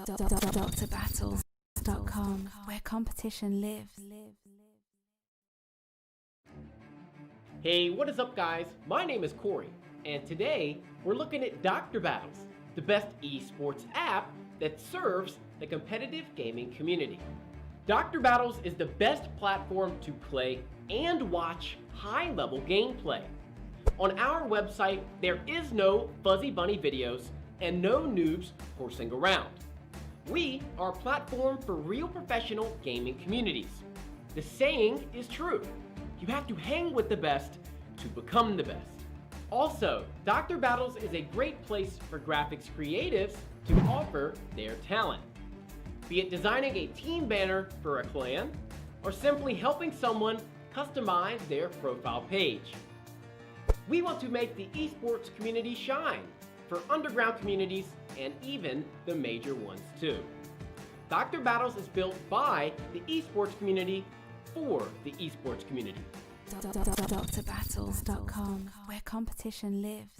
DoctorBattles.com, where competition lives. Hey, what is up guys? My name is Corey, and today we're looking at Dr. Battles, the best esports app that serves the competitive gaming community. Dr. Battles is the best platform to play and watch high-level gameplay. On our website, there is no fuzzy bunny videos and no noobs horsing around. We are a platform for real professional gaming communities. The saying is true. You have to hang with the best to become the best. Also, Dr. Battles is a great place for graphics creatives to offer their talent. Be it designing a team banner for a clan, or simply helping someone customize their profile page. We want to make the esports community shine for underground communities and even the major ones too. Dr. Battles is built by the esports community for the esports community. DoctorBattles.com, where competition lives.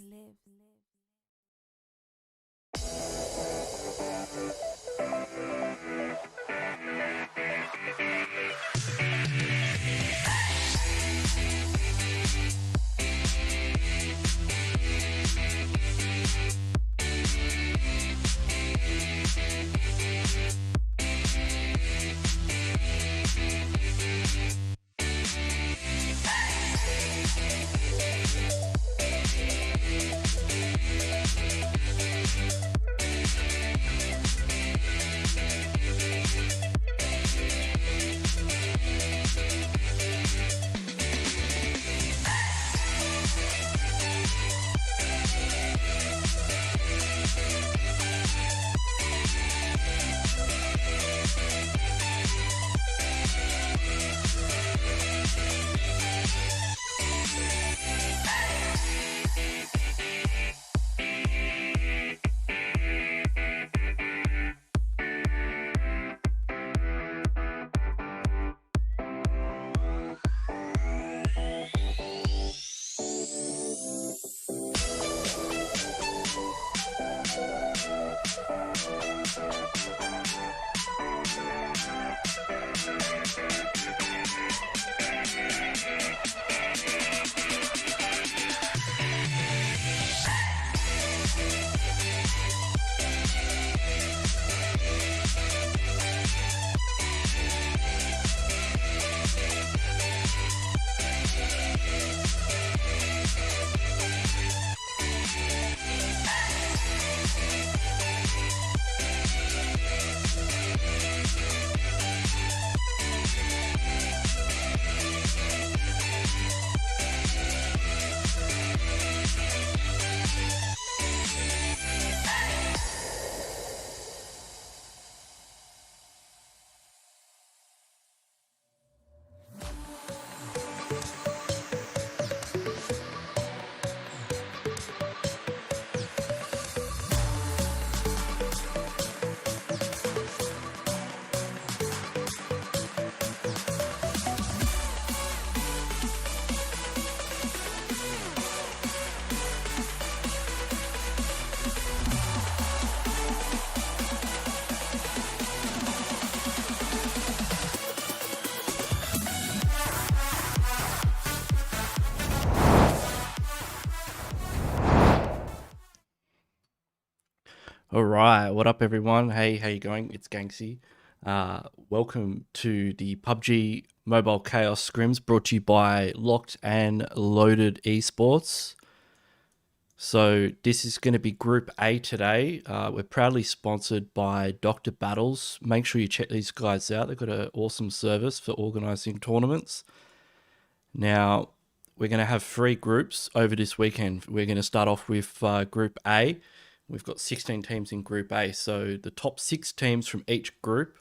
All right, what up, everyone? Hey, how you going? It's Gangsy. Welcome to the PUBG Mobile Chaos Scrims brought to you by Locked and Loaded Esports. So this is going to be Group A today. We're proudly sponsored by Dr. Battles. Make sure you check these guys out. They've got an awesome service for organizing tournaments. Now, we're going to have 3 groups over this weekend. We're going to start off with Group A. We've got 16 teams in Group A, so the top 6 teams from each group,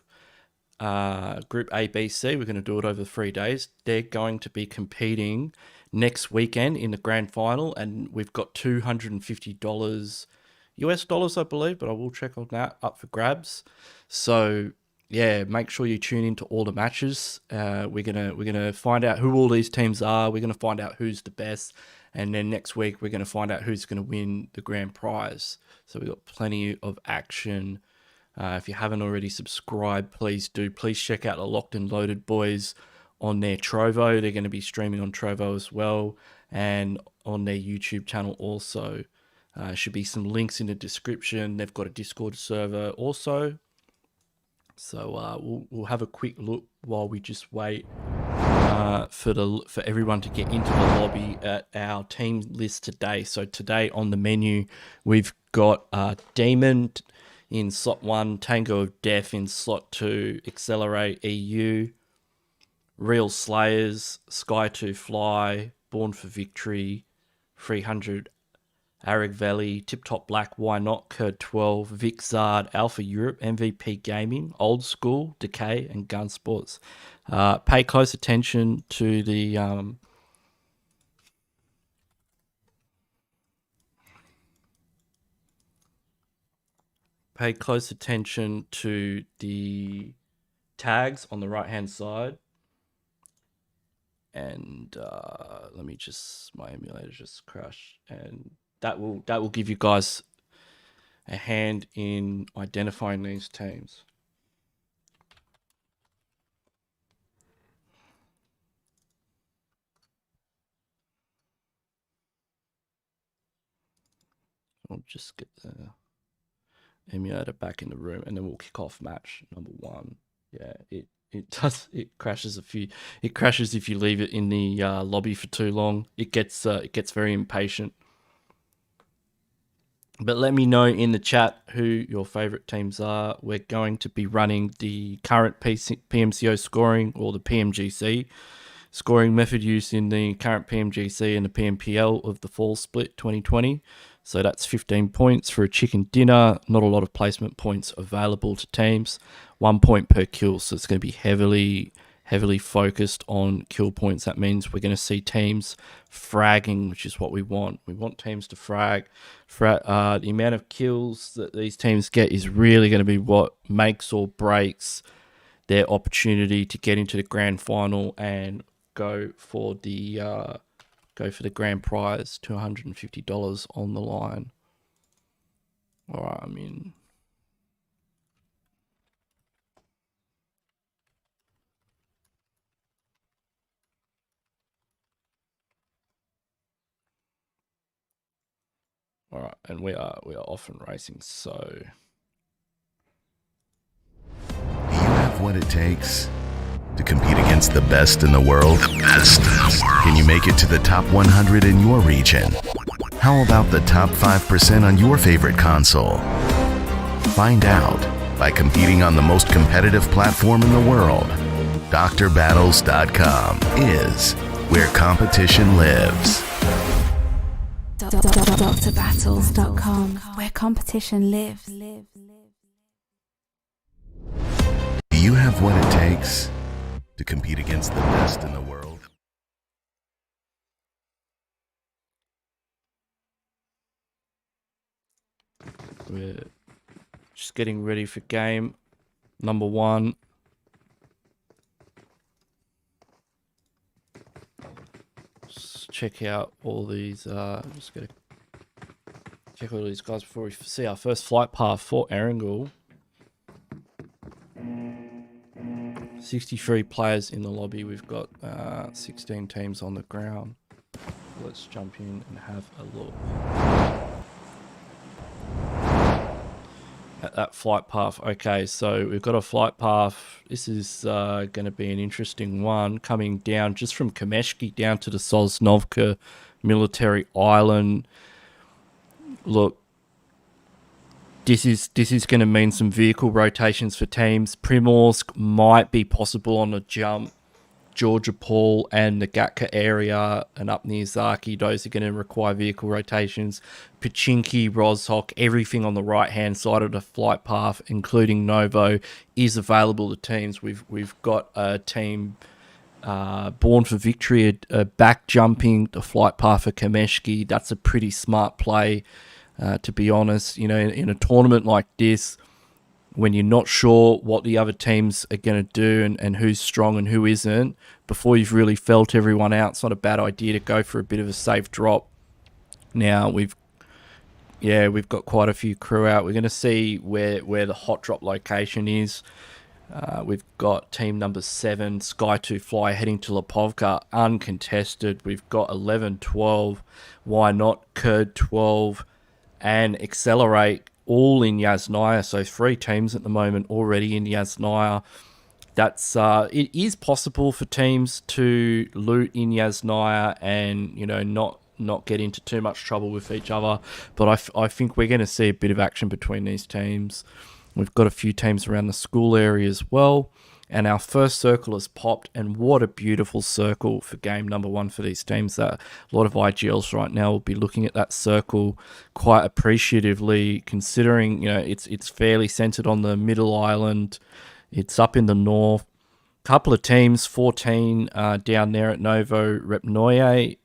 Group A, B, C, we're going to do it over 3 days. They're going to be competing next weekend in the grand final, and we've got $250 US dollars, I believe, but I will check on that, up for grabs. So yeah, make sure you tune into all the matches. We're gonna find out who all these teams are. We're gonna find out who's the best, and then next week we're gonna find out who's gonna win the grand prize. So we've got plenty of action If you haven't already subscribed, please do. Please check out the Locked and Loaded boys on their Trovo. They're going to be streaming on Trovo as well, and on their YouTube channel also. Should be some links in the description. They've got a Discord server also. So we'll have a quick look while we just wait for everyone to get into the lobby at our team list today. So today on the menu, we've got Demon in slot 1, Tango of Death in slot 2, Accelerate EU, Real Slayers, Sky 2 Fly, Born for Victory, 300 Aragveli, Tip Top Black, Why Not, Curd 12, Vic Zard, Alpha Europe, MVP Gaming, Old School, Decay, and Gun Sports. Pay close attention to the tags on the right hand side. And let me just, my emulator just crashed, and that will give you guys a hand in identifying these teams. I'll just get the emulator back in the room, and then we'll kick off match number 1. Yeah, it crashes it crashes if you leave it in the lobby for too long. It gets very impatient. But let me know in the chat who your favorite teams are. We're going to be running the current PMCO scoring, or the PMGC scoring method used in the current PMGC and the PMPL of the fall split 2020. So that's 15 points for a chicken dinner. Not a lot of placement points available to teams. 1 point per kill. So it's going to be heavily focused on kill points. That means we're going to see teams fragging, which is what we want. We want teams to frag. The amount of kills that these teams get is really going to be what makes or breaks their opportunity to get into the grand final and go for the grand prize, $250 on the line. All right, I'm in. All right, and we are off and racing. So, do you have what it takes to compete against the best in the world? The best in the world. Can you make it to the top 100 in your region? How about the top 5% on your favorite console? Find out by competing on the most competitive platform in the world. DrBattles.com is where competition lives. DrBattles.com, where competition lives. Do you have what it takes to compete against the best in the world? We're just getting ready for game number 1. Just check out all these. Just gonna check all these guys before we see our first flight path for Erangel. 63 players in the lobby. We've got 16 teams on the ground. Let's jump in and have a look at that flight path. Okay, so we've got a flight path. This is going to be an interesting one, coming down just from Kameshki down to the Sosnovka military island. Look, this is going to mean some vehicle rotations for teams. Primorsk might be possible on a jump. Georgia Paul and the Gatka area and up near Zaki, those are going to require vehicle rotations. Pachinki, Rozhok, everything on the right-hand side of the flight path, including Novo, is available to teams. We've got a team Born for Victory, back jumping the flight path for Kameshki. That's a pretty smart play, to be honest. You know, in a tournament like this, when you're not sure what the other teams are going to do and who's strong and who isn't, before you've really felt everyone out, it's not a bad idea to go for a bit of a safe drop. Now, Yeah, we've got quite a few crew out. We're going to see where the hot drop location is. We've got team number 7, Sky 2 Fly, heading to Pubg, uncontested. We've got 11, 12, Why Not, Kurd 12, and Accelerate, all in Yasnaya. So 3 teams at the moment already in Yasnaya. That's it is possible for teams to loot in Yasnaya and, you know, not get into too much trouble with each other. But I think we're going to see a bit of action between these teams. We've got a few teams around the school area as well. And our first circle has popped. And what a beautiful circle for game number 1 for these teams. That a lot of IGLs right now will be looking at that circle quite appreciatively, considering, you know, it's fairly centered on the middle island. It's up in the north. Couple of teams, 14 down there at Novo Repnoye.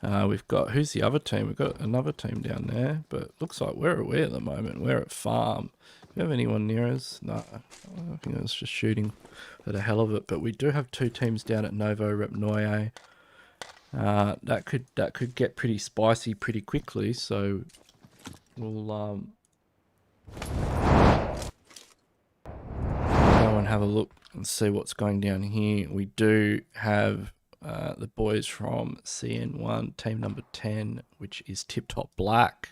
We've got, who's the other team? We've got another team down there, but looks like where are we at the moment? We're at Farm. Do we have anyone near us? No, I think it was just shooting for the hell of it. But we do have 2 teams down at Novo Repnoye. That could get pretty spicy pretty quickly. So we'll go and have a look and see what's going down here. We do have the boys from CN1, team number 10, which is Tip Top Black.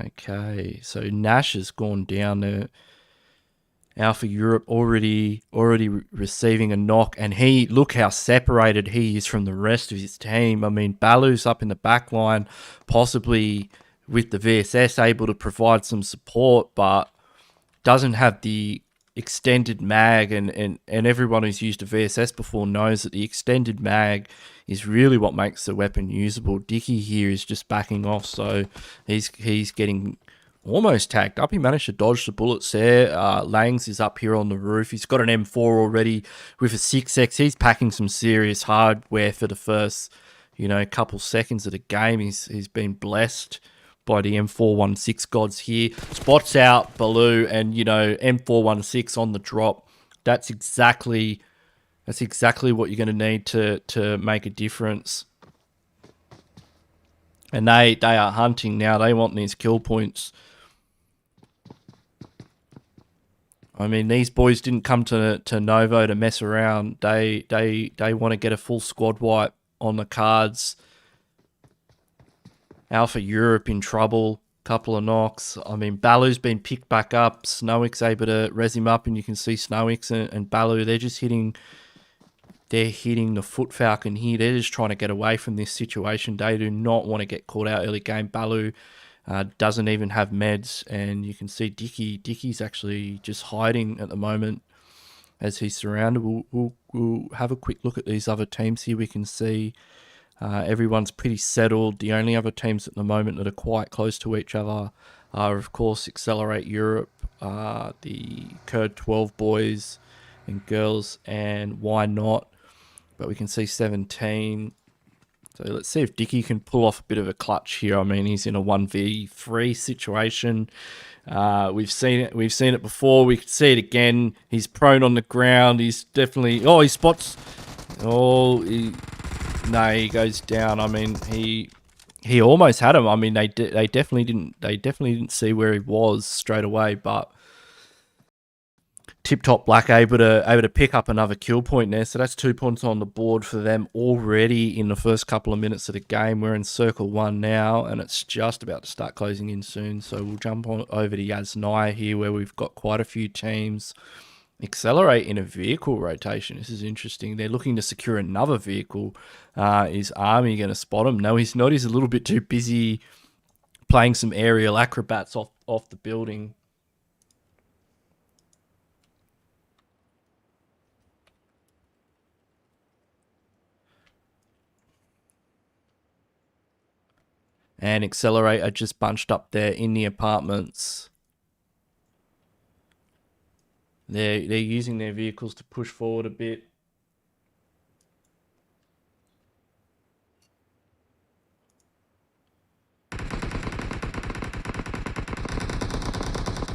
Okay, so Nash has gone down there. Alpha Europe already receiving a knock, and look how separated he is from the rest of his team. I mean, Balu's up in the back line, possibly with the VSS able to provide some support, but doesn't have the extended mag, and everyone who's used a VSS before knows that the extended mag is really what makes the weapon usable. Dicky here is just backing off, so he's getting almost tagged up. He managed to dodge the bullets there. Langs is up here on the roof. He's got an M4 already with a 6X. He's packing some serious hardware for the first, you know, couple seconds of the game. He's been blessed by the M416 gods here. Spots out Baloo, and, you know, M416 on the drop. That's exactly what you're going to need to make a difference. And they are hunting now. They want these kill points. I mean, these boys didn't come to Novo to mess around. They want to get a full squad wipe on the cards. Alpha Europe in trouble, couple of knocks. I mean, Balu's been picked back up. Snowix able to res him up, and you can see Snowix and Balu, they're hitting the Foot Falcon here. They're just trying to get away from this situation. They do not want to get caught out early game. Balu doesn't even have meds, and you can see Dicky's actually just hiding at the moment as he's surrounded. We'll have a quick look at these other teams here. We can see everyone's pretty settled. The only other teams at the moment that are quite close to each other are, of course, Accelerate Europe, the Kurd 12 boys and girls, and Why Not. But we can see 17. So let's see if Dicky can pull off a bit of a clutch here. I mean, he's in a 1v3 situation. We've seen it before. We could see it again. He's prone on the ground. He's definitely... Oh, he spots... Oh, no, he goes down. I mean, he almost had him. I mean, they definitely didn't see where he was straight away, but Tip Top Black able to pick up another kill point there. So that's 2 points on the board for them already in the first couple of minutes of the game. We're in circle 1 now, and it's just about to start closing in soon. So we'll jump on over to Yasnaya here, where we've got quite a few teams. Accelerate in a vehicle rotation. This is interesting. They're looking to secure another vehicle. Is Army going to spot him? No, he's not. He's a little bit too busy playing some aerial acrobats off the building. And Accelerate are just bunched up there in the apartments. They're using their vehicles to push forward a bit.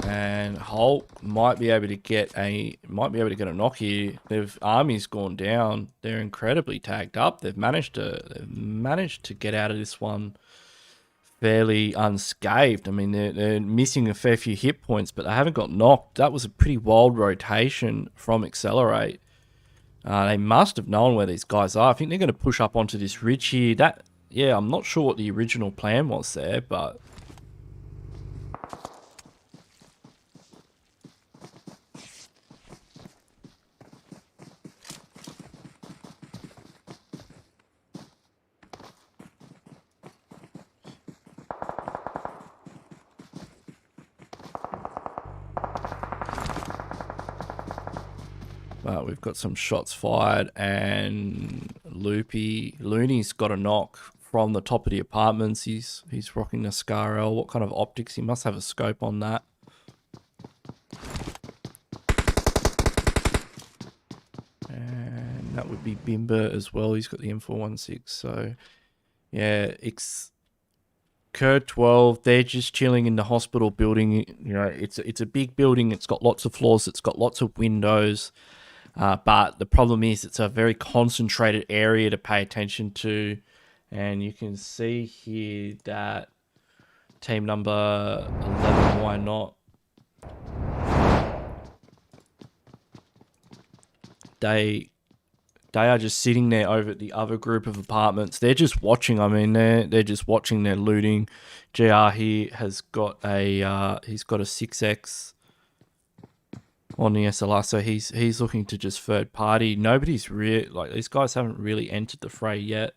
And Hulk might be able to get a knock here. Army's gone down. They're incredibly tagged up. They've managed to get out of this one fairly unscathed. I mean, they're missing a fair few hit points, but they haven't got knocked. That was a pretty wild rotation from Accelerate. They must have known where these guys are. I think they're going to push up onto this ridge here. Yeah, I'm not sure what the original plan was there, but... we've got some shots fired, and Looney's got a knock from the top of the apartments. He's rocking the Scar L. What kind of optics? He must have a scope on that. And that would be Bimber as well. He's got the M416. So, yeah, Curd 12, they're just chilling in the hospital building. You know, it's a big building. It's got lots of floors. It's got lots of windows. But the problem is it's a very concentrated area to pay attention to. And you can see here that team number 11, why not? They are just sitting there over at the other group of apartments. They're just watching. I mean, they're just watching their looting. JR here has got he's got a 6X on the SLR, so he's looking to just third party. Nobody's really, like, these guys haven't really entered the fray yet.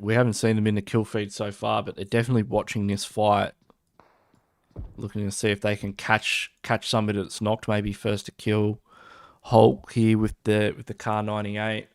We haven't seen them in the kill feed so far, but they're definitely watching this fight, looking to see if they can catch somebody that's knocked. Maybe first to kill Hulk here with the Car 98.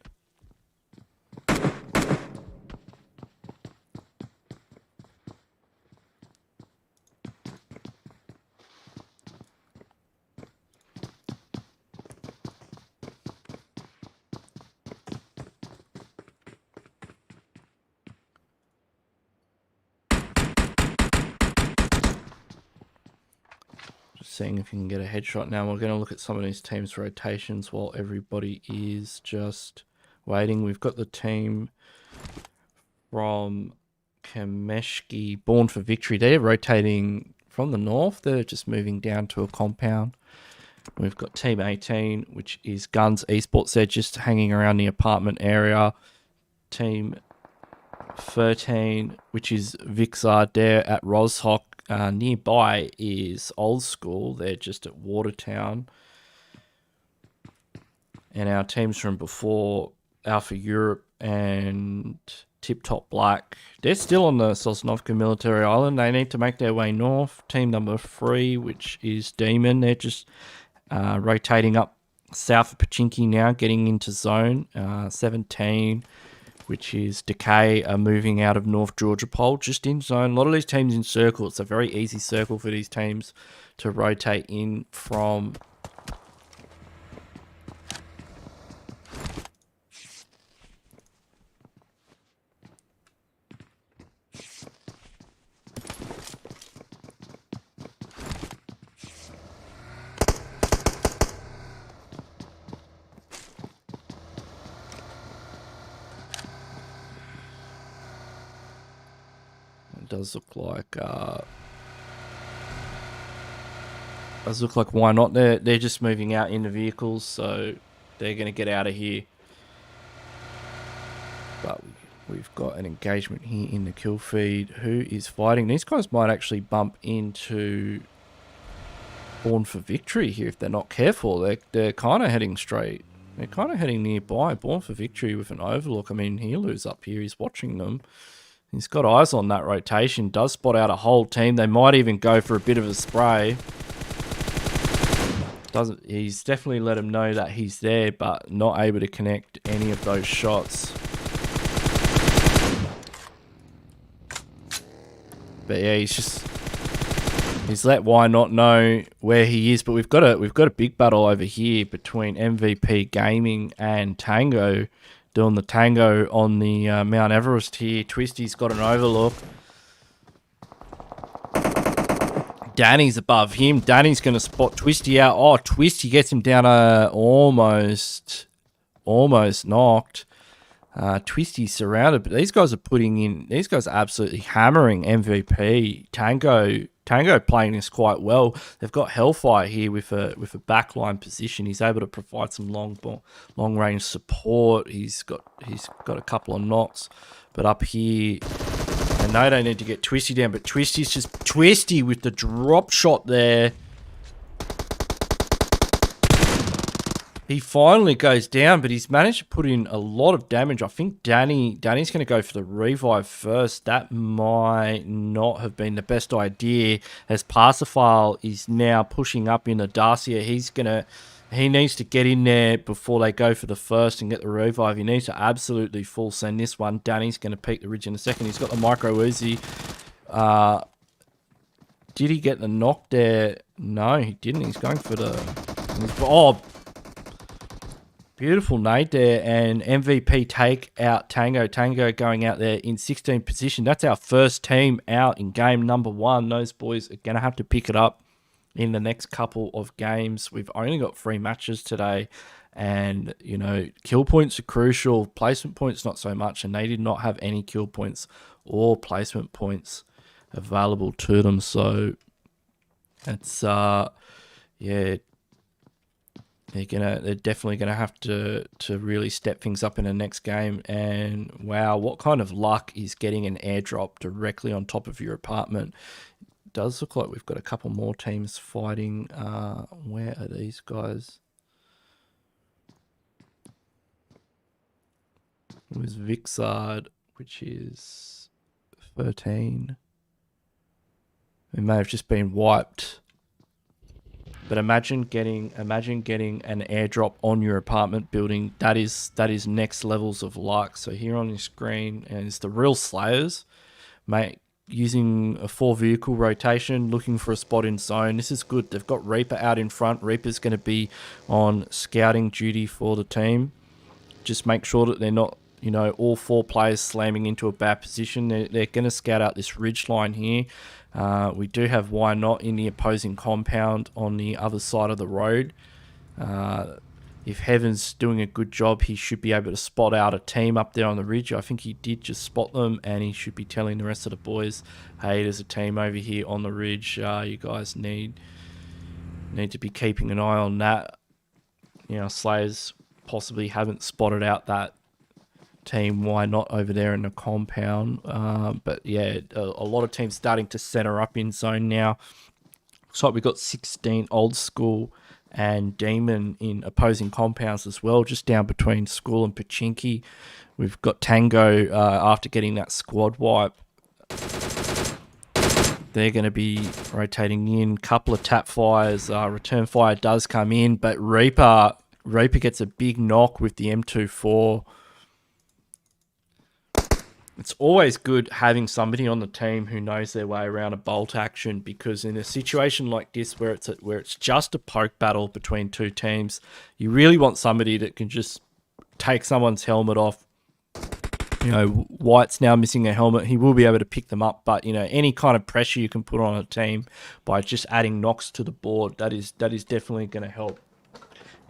Seeing if you can get a headshot now. We're going to look at some of these teams' rotations while everybody is just waiting. We've got the team from Kameshki, Born for Victory. They're rotating from the north. They're just moving down to a compound. We've got Team 18, which is Guns Esports. They're just hanging around the apartment area. Team 13, which is Vixar, they're at Roshawk. Nearby is Old School. They're just at Watertown. And our teams from before, Alpha Europe and Tip Top Black, they're still on the Sosnovka Military Island. They need to make their way north. Team number 3, which is Demon, they're just rotating up south of Pachinki now, getting into zone. 17, which is Decay, are moving out of North Georgia Pole, just in zone. A lot of these teams in circle. It's a very easy circle for these teams to rotate in from. Does look like why not? They're just moving out in the vehicles, so they're going to get out of here. But we've got an engagement here in the kill feed. Who is fighting? These guys might actually bump into Born for Victory here if they're not careful. They're kind of heading straight. They're kind of heading nearby. Born for Victory with an overlook. I mean, Healer's up here. He's watching them. He's got eyes on that rotation. Does spot out a whole team. They might even go for a bit of a spray. He's definitely let him know that he's there, but not able to connect any of those shots. But yeah, he's let Why Not know where he is. But we've got a big battle over here between MVP Gaming and Tango. Doing the Tango on the Mount Everest here. Twisty's got an overlook. Danny's above him. Danny's going to spot Twisty out. Oh, Twisty gets him down almost knocked. Twisty's surrounded, but these guys are absolutely hammering MVP. Tango playing this quite well. They've got Hellfire here with a backline position. He's able to provide some long range support. He's got a couple of knocks, but up here, I know they need to get Twisty down, but Twisty's just Twisty with the drop shot there. He finally goes down, but he's managed to put in a lot of damage. I think Danny's going to go for the revive first. That might not have been the best idea, as Parsifal is now pushing up into Darcia. He needs to get in there before they go for the first and get the revive. He needs to absolutely full send this one. Danny's going to peek the ridge in a second. He's got the micro Uzi. Did he get the knock there? No, he didn't. He's going for the... Oh, beautiful nade there, and MVP take out Tango. Tango going out there in 16th position. That's our first team out in game number 1. Those boys are going to have to pick it up in the next couple of games. We've only got 3 matches today, and, you know, kill points are crucial. Placement points, not so much, and they did not have any kill points or placement points available to them. So it's, yeah... They're definitely gonna have to really step things up in the next game. And wow, what kind of luck is getting an airdrop directly on top of your apartment? It does look like we've got a couple more teams fighting. Where are these guys? It was Vixard, which is 13. We may have just been wiped. But imagine getting an airdrop on your apartment building. That is next levels of luck. So here on your screen is the real Slayers, mate, using a 4 vehicle rotation, looking for a spot in zone. This is good. They've got Reaper out in front. Reaper's going to be on scouting duty for the team. Just make sure that they're not, you know, all 4 players slamming into a bad position. They're going to scout out this ridge line here. We do have Why Not in the opposing compound on the other side of the road. If Heaven's doing a good job, he should be able to spot out a team up there on the ridge. I think he did just spot them, and he should be telling the rest of the boys, hey, there's a team over here on the ridge. You guys need to be keeping an eye on that. You know, Slayers possibly haven't spotted out that team. Why Not over there in the compound? But yeah, a lot of teams starting to center up in zone now. Looks like we've got 16 Old School and Demon in opposing compounds as well, just down between School and Pachinki. We've got Tango after getting that squad wipe. They're going to be rotating in. Couple of tap fires. Return fire does come in, but Reaper gets a big knock with the M24. It's always good having somebody on the team who knows their way around a bolt action, because in a situation like this where it's just a poke battle between 2 teams, you really want somebody that can just take someone's helmet off. You know, White's now missing a helmet. He will be able to pick them up, but, you know, any kind of pressure you can put on a team by just adding knocks to the board, that is definitely going to help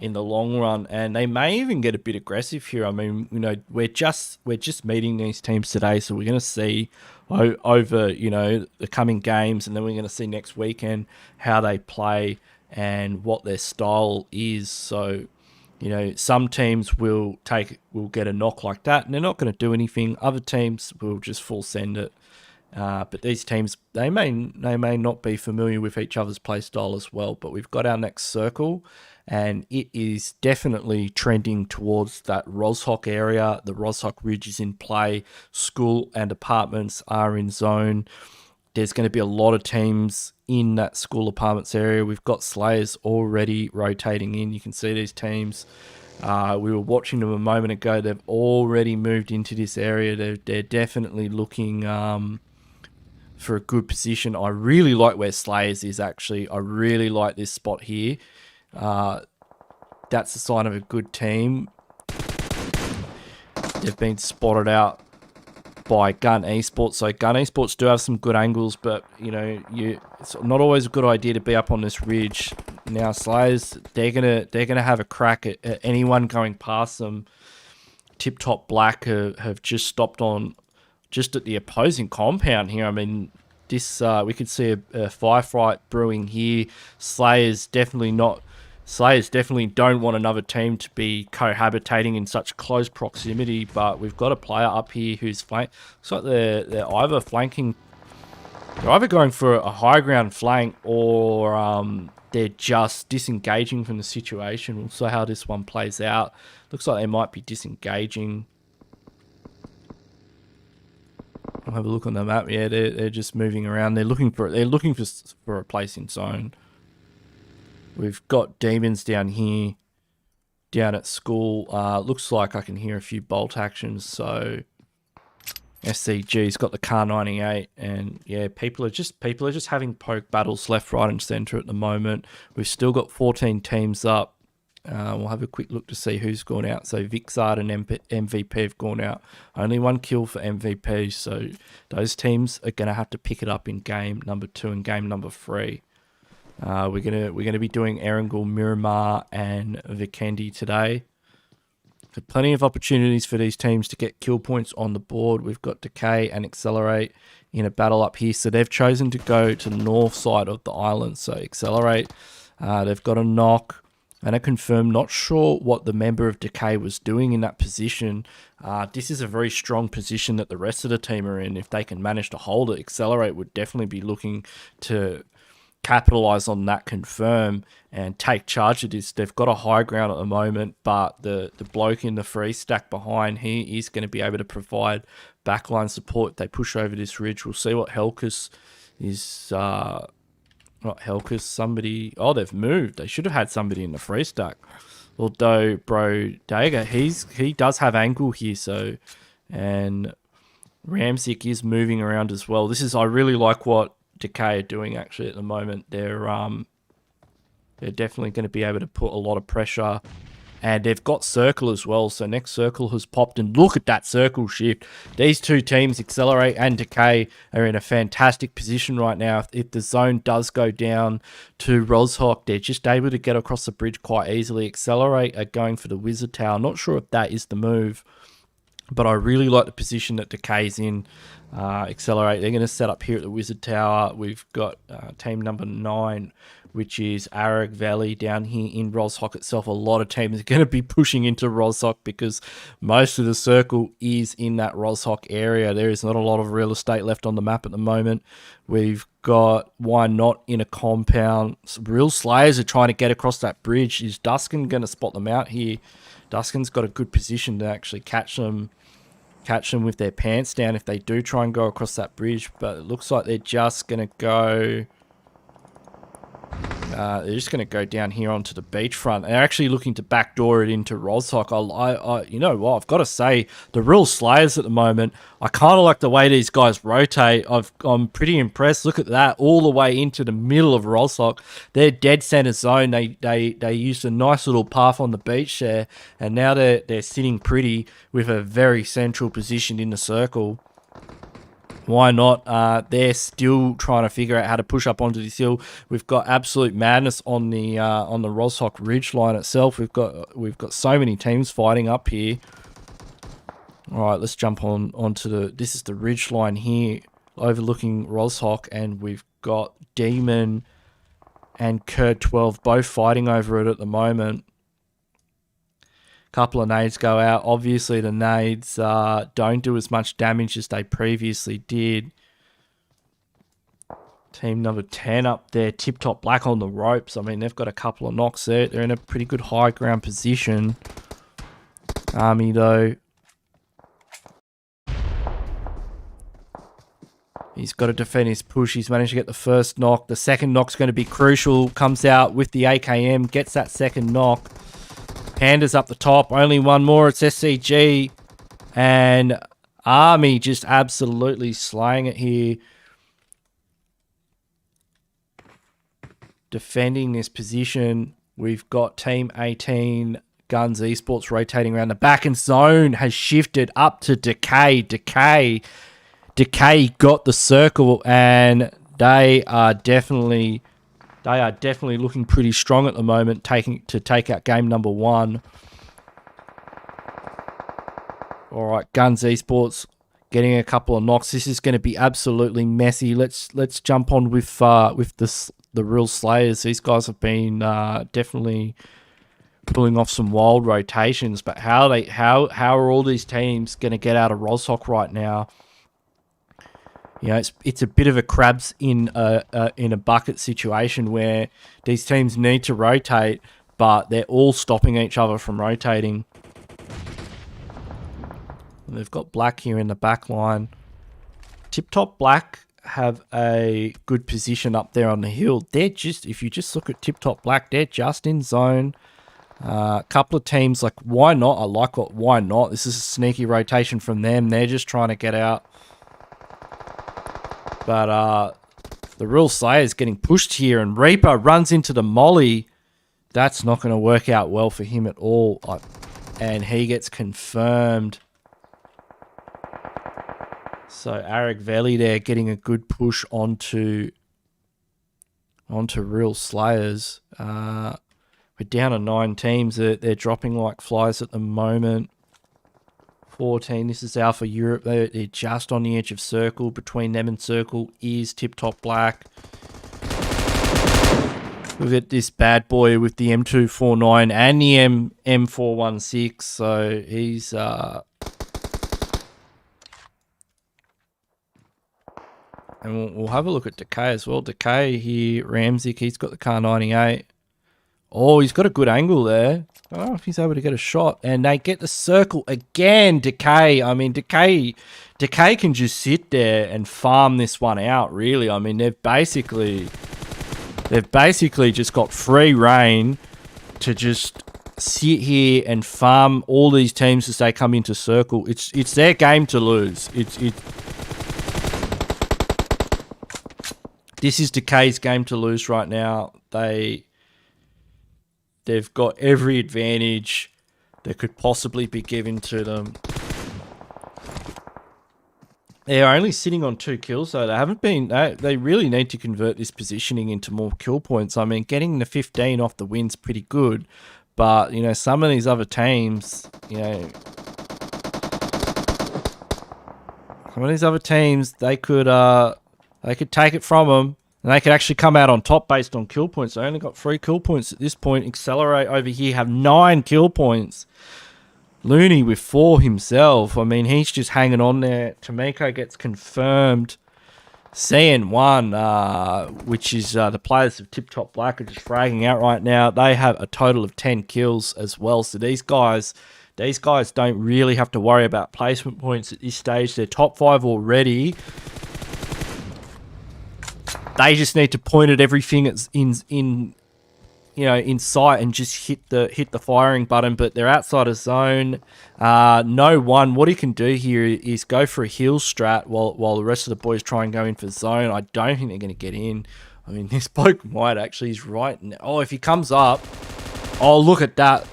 in the long run. And they may even get a bit aggressive here. I mean, you know, we're just meeting these teams today, so we're going to see over, you know, the coming games, and then we're going to see next weekend how they play and what their style is. So, you know, some teams will get a knock like that and they're not going to do anything. Other teams will just full send it. But these teams, they may not be familiar with each other's play style as well. But we've got our next circle, and it is definitely trending towards that Roshok area. The Roshok Ridge is in play. School and apartments are in zone. There's going to be a lot of teams in that school apartments area. We've got Slayers already rotating in. You can see these teams. We were watching them a moment ago. They've already moved into this area. They're definitely looking for a good position. I really like where Slayers is, actually. I really like this spot here. That's a sign of a good team. They've been spotted out by Gun Esports. So Gun Esports do have some good angles, but you know, it's not always a good idea to be up on this ridge. Now Slayers, they're gonna have a crack at anyone going past them. Tip Top Black have just stopped on just at the opposing compound here. I mean, this we could see a firefight brewing here. Slayers definitely don't want another team to be cohabitating in such close proximity, but we've got a player up here who's flank. Looks like they're either flanking, they're either going for a high ground flank, or they're just disengaging from the situation. We'll see how this one plays out. Looks like they might be disengaging. I'll have a look on the map. Yeah, they're just moving around. They're looking for a place in zone. We've got demons down here, down at school. Looks like I can hear a few bolt actions. So SCG's got the Car 98, and yeah, people are just having poke battles left, right, and center at the moment. We've still got 14 teams up. We'll have a quick look to see who's gone out. So VIKINDI and MVP have gone out. Only one kill for MVP. So those teams are going to have to pick it up in game number 2 and game number 3. We're gonna be doing Erangel, Miramar, and Vikindi today. So plenty of opportunities for these teams to get kill points on the board. We've got Decay and Accelerate in a battle up here. So they've chosen to go to the north side of the island. So Accelerate, they've got a knock and a confirm. Not sure what the member of Decay was doing in that position. This is a very strong position that the rest of the team are in. If they can manage to hold it, Accelerate would definitely be looking to capitalize on that confirm and take charge of this. They've got a high ground at the moment, but the bloke in the free stack behind, he is going to be able to provide backline support. They push over this ridge. We'll see what Helkus is. Not Helkus, somebody. Oh, they've moved. They should have had somebody in the free stack. Although Bro Dagger, he does have angle here. So, and Ramzik is moving around as well. I really like what Decay are doing actually at the moment. They're definitely going to be able to put a lot of pressure, and they've got circle as well. So next circle has popped, and look at that circle shift. These two teams, Accelerate and Decay, are in a fantastic position right now. If the zone does go down to Rozhok, they're just able to get across the bridge quite easily. Accelerate are going for the Wizard Tower. Not sure if that is the move, but I really like the position that Decay's in. Accelerate, they're going to set up here at the Wizard Tower. We've got team number 9, which is Aragveli down here in Rozhok itself. A lot of teams are going to be pushing into Rozhok because most of the circle is in that Rozhok area. There is not a lot of real estate left on the map at the moment. We've got Why Not in a compound. Some real Slayers are trying to get across that bridge. Is Duskin going to spot them out here? Duskin's got a good position to actually catch them with their pants down if they do try and go across that bridge, but it looks like they're just going to go down here onto the beachfront. They're actually looking to backdoor it into Rozhok. You know what, I've got to say, the real Slayers at the moment, I kind of like the way these guys rotate. I'm pretty impressed. Look at that, all the way into the middle of Rozhok. They're dead center zone. They used a nice little path on the beach there, and now they're sitting pretty with a very central position in the circle. Why Not? They're still trying to figure out how to push up onto this hill. We've got absolute madness on the Rozhok ridge line itself. We've got so many teams fighting up here. All right, let's jump onto this is the ridge line here, overlooking Rozhok, and we've got Demon and Kurd 12 both fighting over it at the moment. Couple of nades go out. Obviously, the nades don't do as much damage as they previously did. Team number 10 up there, Tip Top Black on the ropes. I mean, they've got a couple of knocks there. They're in a pretty good high ground position. Army, though, he's got to defend his push. He's managed to get the first knock. The second knock's going to be crucial. Comes out with the AKM, gets that second knock. Pandas up the top. Only one more. It's SCG. And Army just absolutely slaying it here. Defending this position. We've got Team 18 Guns Esports rotating around the back, and zone has shifted up to Decay. Decay got the circle, and they are definitely looking pretty strong at the moment, to take out game number 1. All right, Guns Esports getting a couple of knocks. This is going to be absolutely messy. Let's jump on with the real Slayers. These guys have been definitely pulling off some wild rotations, but how are all these teams going to get out of Rozhok right now? You know, it's a bit of a crabs in a bucket situation where these teams need to rotate, but they're all stopping each other from rotating. And they've got Black here in the back line. Tip Top Black have a good position up there on the hill. If you just look at Tip Top Black, they're just in zone. A couple of teams like Why Not? I like what Why Not? This is a sneaky rotation from them. They're just trying to get out. But the real Slayer's getting pushed here, and Reaper runs into the molly. That's not going to work out well for him at all. And he gets confirmed. So Aragveli there getting a good push onto real Slayers. We're down to 9 teams. They're dropping like flies at the moment. 14. This is Alpha Europe. They're just on the edge of circle. Between them and circle is Tip Top Black. We've got this bad boy with the M249 and the M416. So he's and we'll have a look at Decay as well. Decay here, Ramzik, he's got the Car 98. Oh, he's got a good angle there. I don't know if he's able to get a shot. And they get the circle again. Decay. I mean, Decay can just sit there and farm this one out, really. I mean, they've basically just got free reign to just sit here and farm all these teams as they come into circle. It's their game to lose. This is Decay's game to lose right now. They've got every advantage that could possibly be given to them. They're only sitting on 2 kills, though. They really need to convert this positioning into more kill points. I mean, getting the 15 off the win's pretty good, but you know, some of these other teams, they could take it from them. And they could actually come out on top based on kill points. They only got 3 kill points at this point. Accelerate over here, have 9 kill points. Looney with 4 himself. I mean, he's just hanging on there. Tomiko gets confirmed. CN1, which is the players of Tip Top Black, are just fragging out right now. They have a total of 10 kills as well. So these guys don't really have to worry about placement points at this stage. They're top 5 already. They just need to point at everything that's in sight and just hit the firing button. But they're outside of zone. No one. What he can do here is go for a heal strat while the rest of the boys try and go in for zone. I don't think they're going to get in. I mean, this bloke might actually. He's right now. Oh, if he comes up, oh look at that.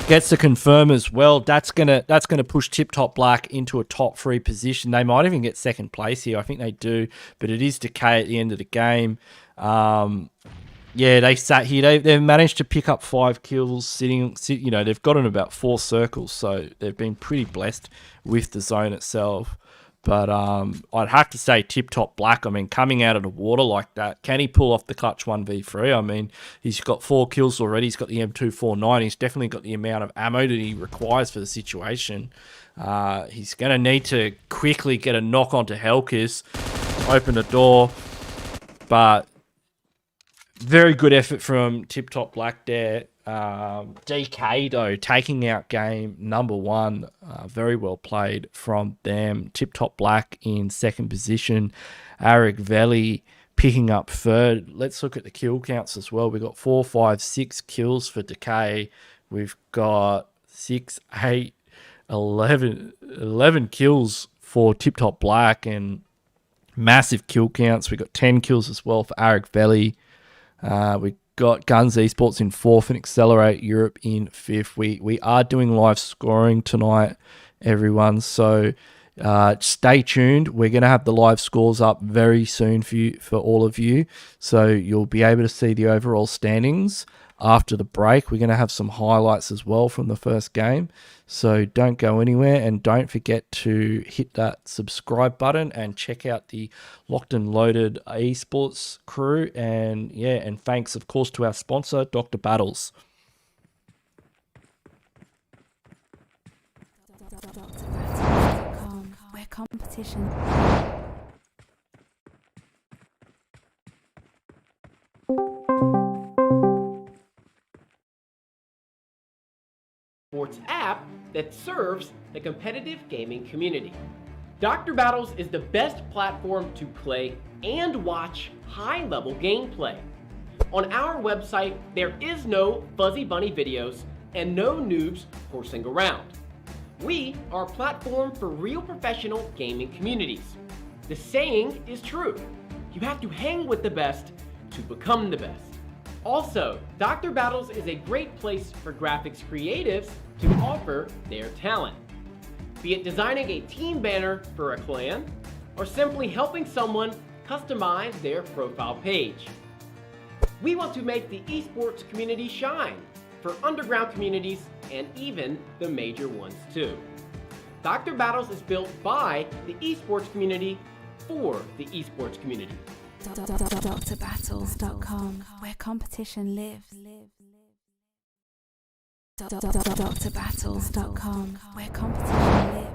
Gets to confirm as well. That's gonna push Tip Top Black into a top 3 position. They might even get second place here. I think they do, but it is Decay at the end of the game. They sat here. They've managed to pick up 5 kills. They've gotten about 4 circles, so they've been pretty blessed with the zone itself. But I'd have to say Tip Top Black, I mean, coming out of the water like that, can he pull off the clutch 1v3? I mean, he's got 4 kills already. He's got the M249. He's definitely got the amount of ammo that he requires for the situation. He's going to need to quickly get a knock onto Hellkiss, open the door. But very good effort from Tip Top Black there. DK though, taking out game number 1. Very well played from them. Tip Top Black in second position. Aragveli picking up third. Let's look at the kill counts as well. We've got 4, 5, 6 kills for Decay. We've got 6, 8, 11 kills for Tip Top Black, and massive kill counts. We've got 10 kills as well for Aragveli. We got Guns Esports in 4th and Accelerate Europe in 5th. We are doing live scoring tonight, everyone. So stay tuned. We're going to have the live scores up very soon for all of you. So you'll be able to see the overall standings after the break. We're going to have some highlights as well from the first game. So don't go anywhere, and don't forget to hit that subscribe button and check out the Locked and Loaded Esports crew. And and thanks of course to our sponsor, Dr. Battles. DrBattles.com, where competition. Sports app that serves the competitive gaming community. Dr. Battles is the best platform to play and watch high-level gameplay. On our website, there is no fuzzy bunny videos and no noobs horsing around. We are a platform for real professional gaming communities. The saying is true: you have to hang with the best to become the best. Also, Dr. Battles is a great place for graphics creatives to offer their talent. Be it designing a team banner for a clan, or simply helping someone customize their profile page. We want to make the esports community shine for underground communities and even the major ones too. Dr. Battles is built by the esports community for the esports community. DrBattles.com, where competition lives. DrBattles.com, where competition lives.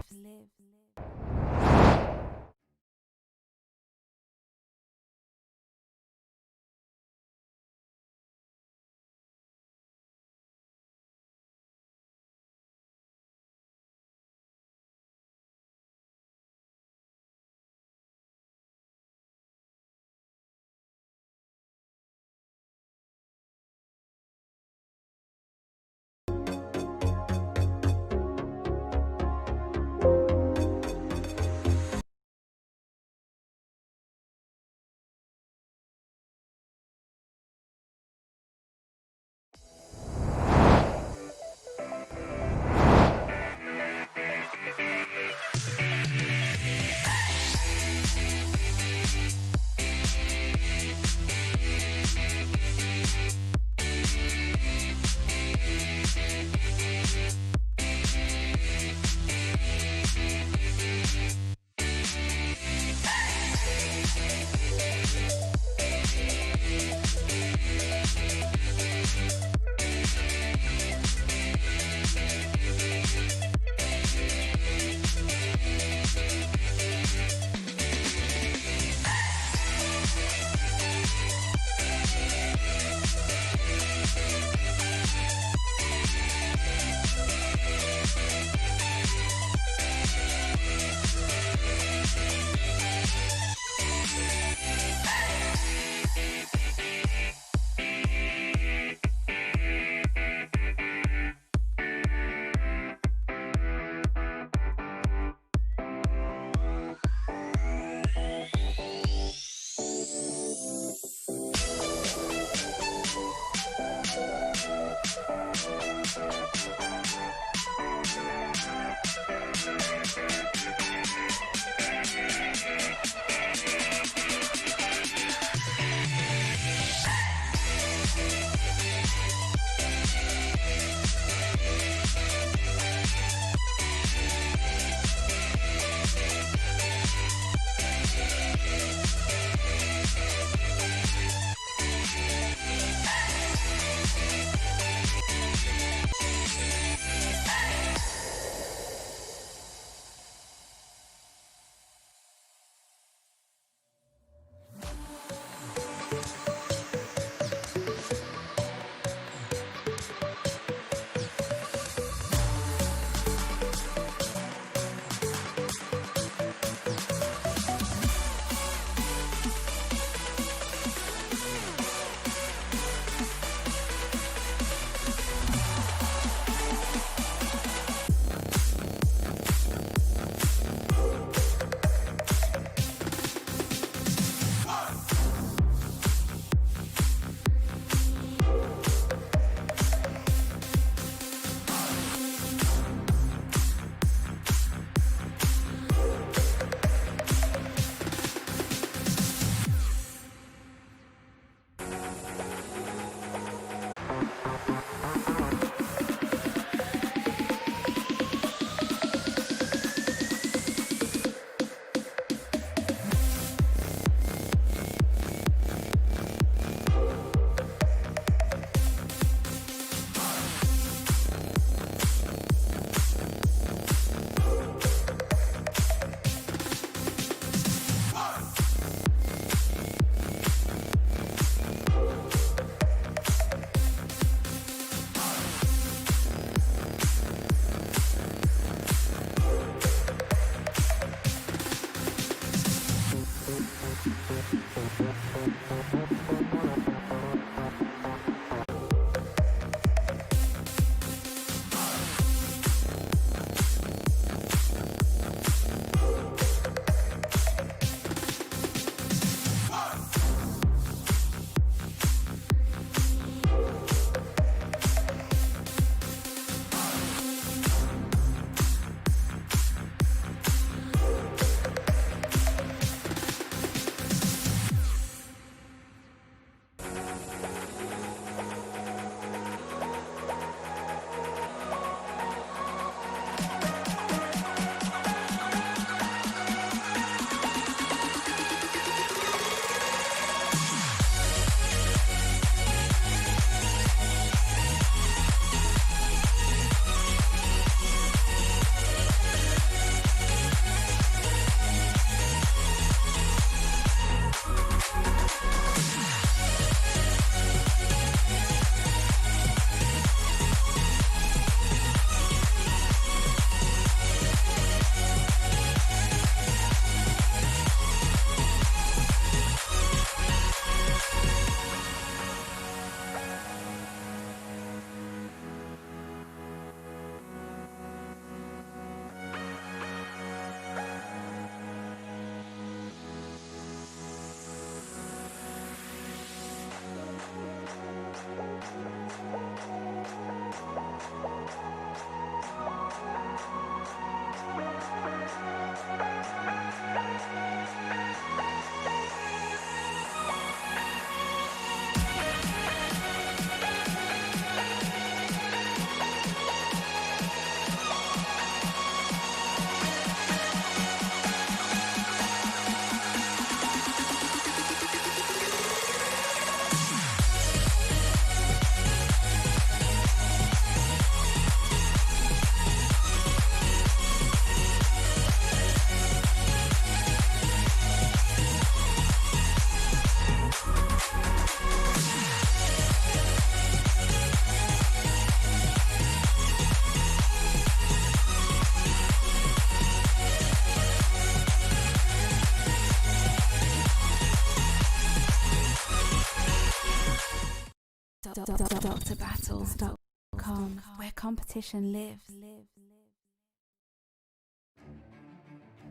DrBattles.com, where competition lives.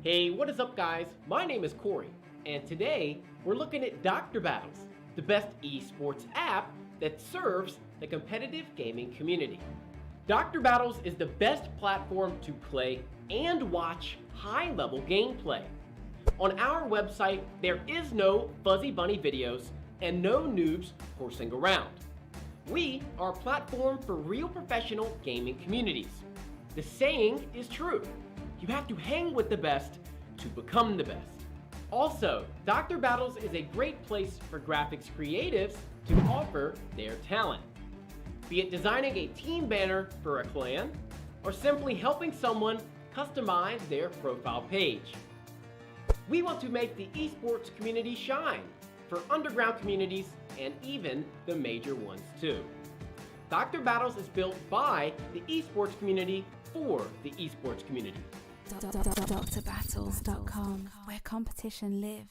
Hey, what is up, guys? My name is Corey, and today we're looking at Dr. Battles, the best esports app that serves the competitive gaming community. Dr. Battles is the best platform to play and watch high-level gameplay. On our website, there is no fuzzy bunny videos and no noobs horsing around. We are a platform for real professional gaming communities. The saying is true. You have to hang with the best to become the best. Also, Dr. Battles is a great place for graphics creatives to offer their talent. Be it designing a team banner for a clan, or simply helping someone customize their profile page. We want to make the esports community shine for underground communities and even the major ones too. Dr. Battles is built by the esports community for the esports community. DrBattles.com, where competition lives.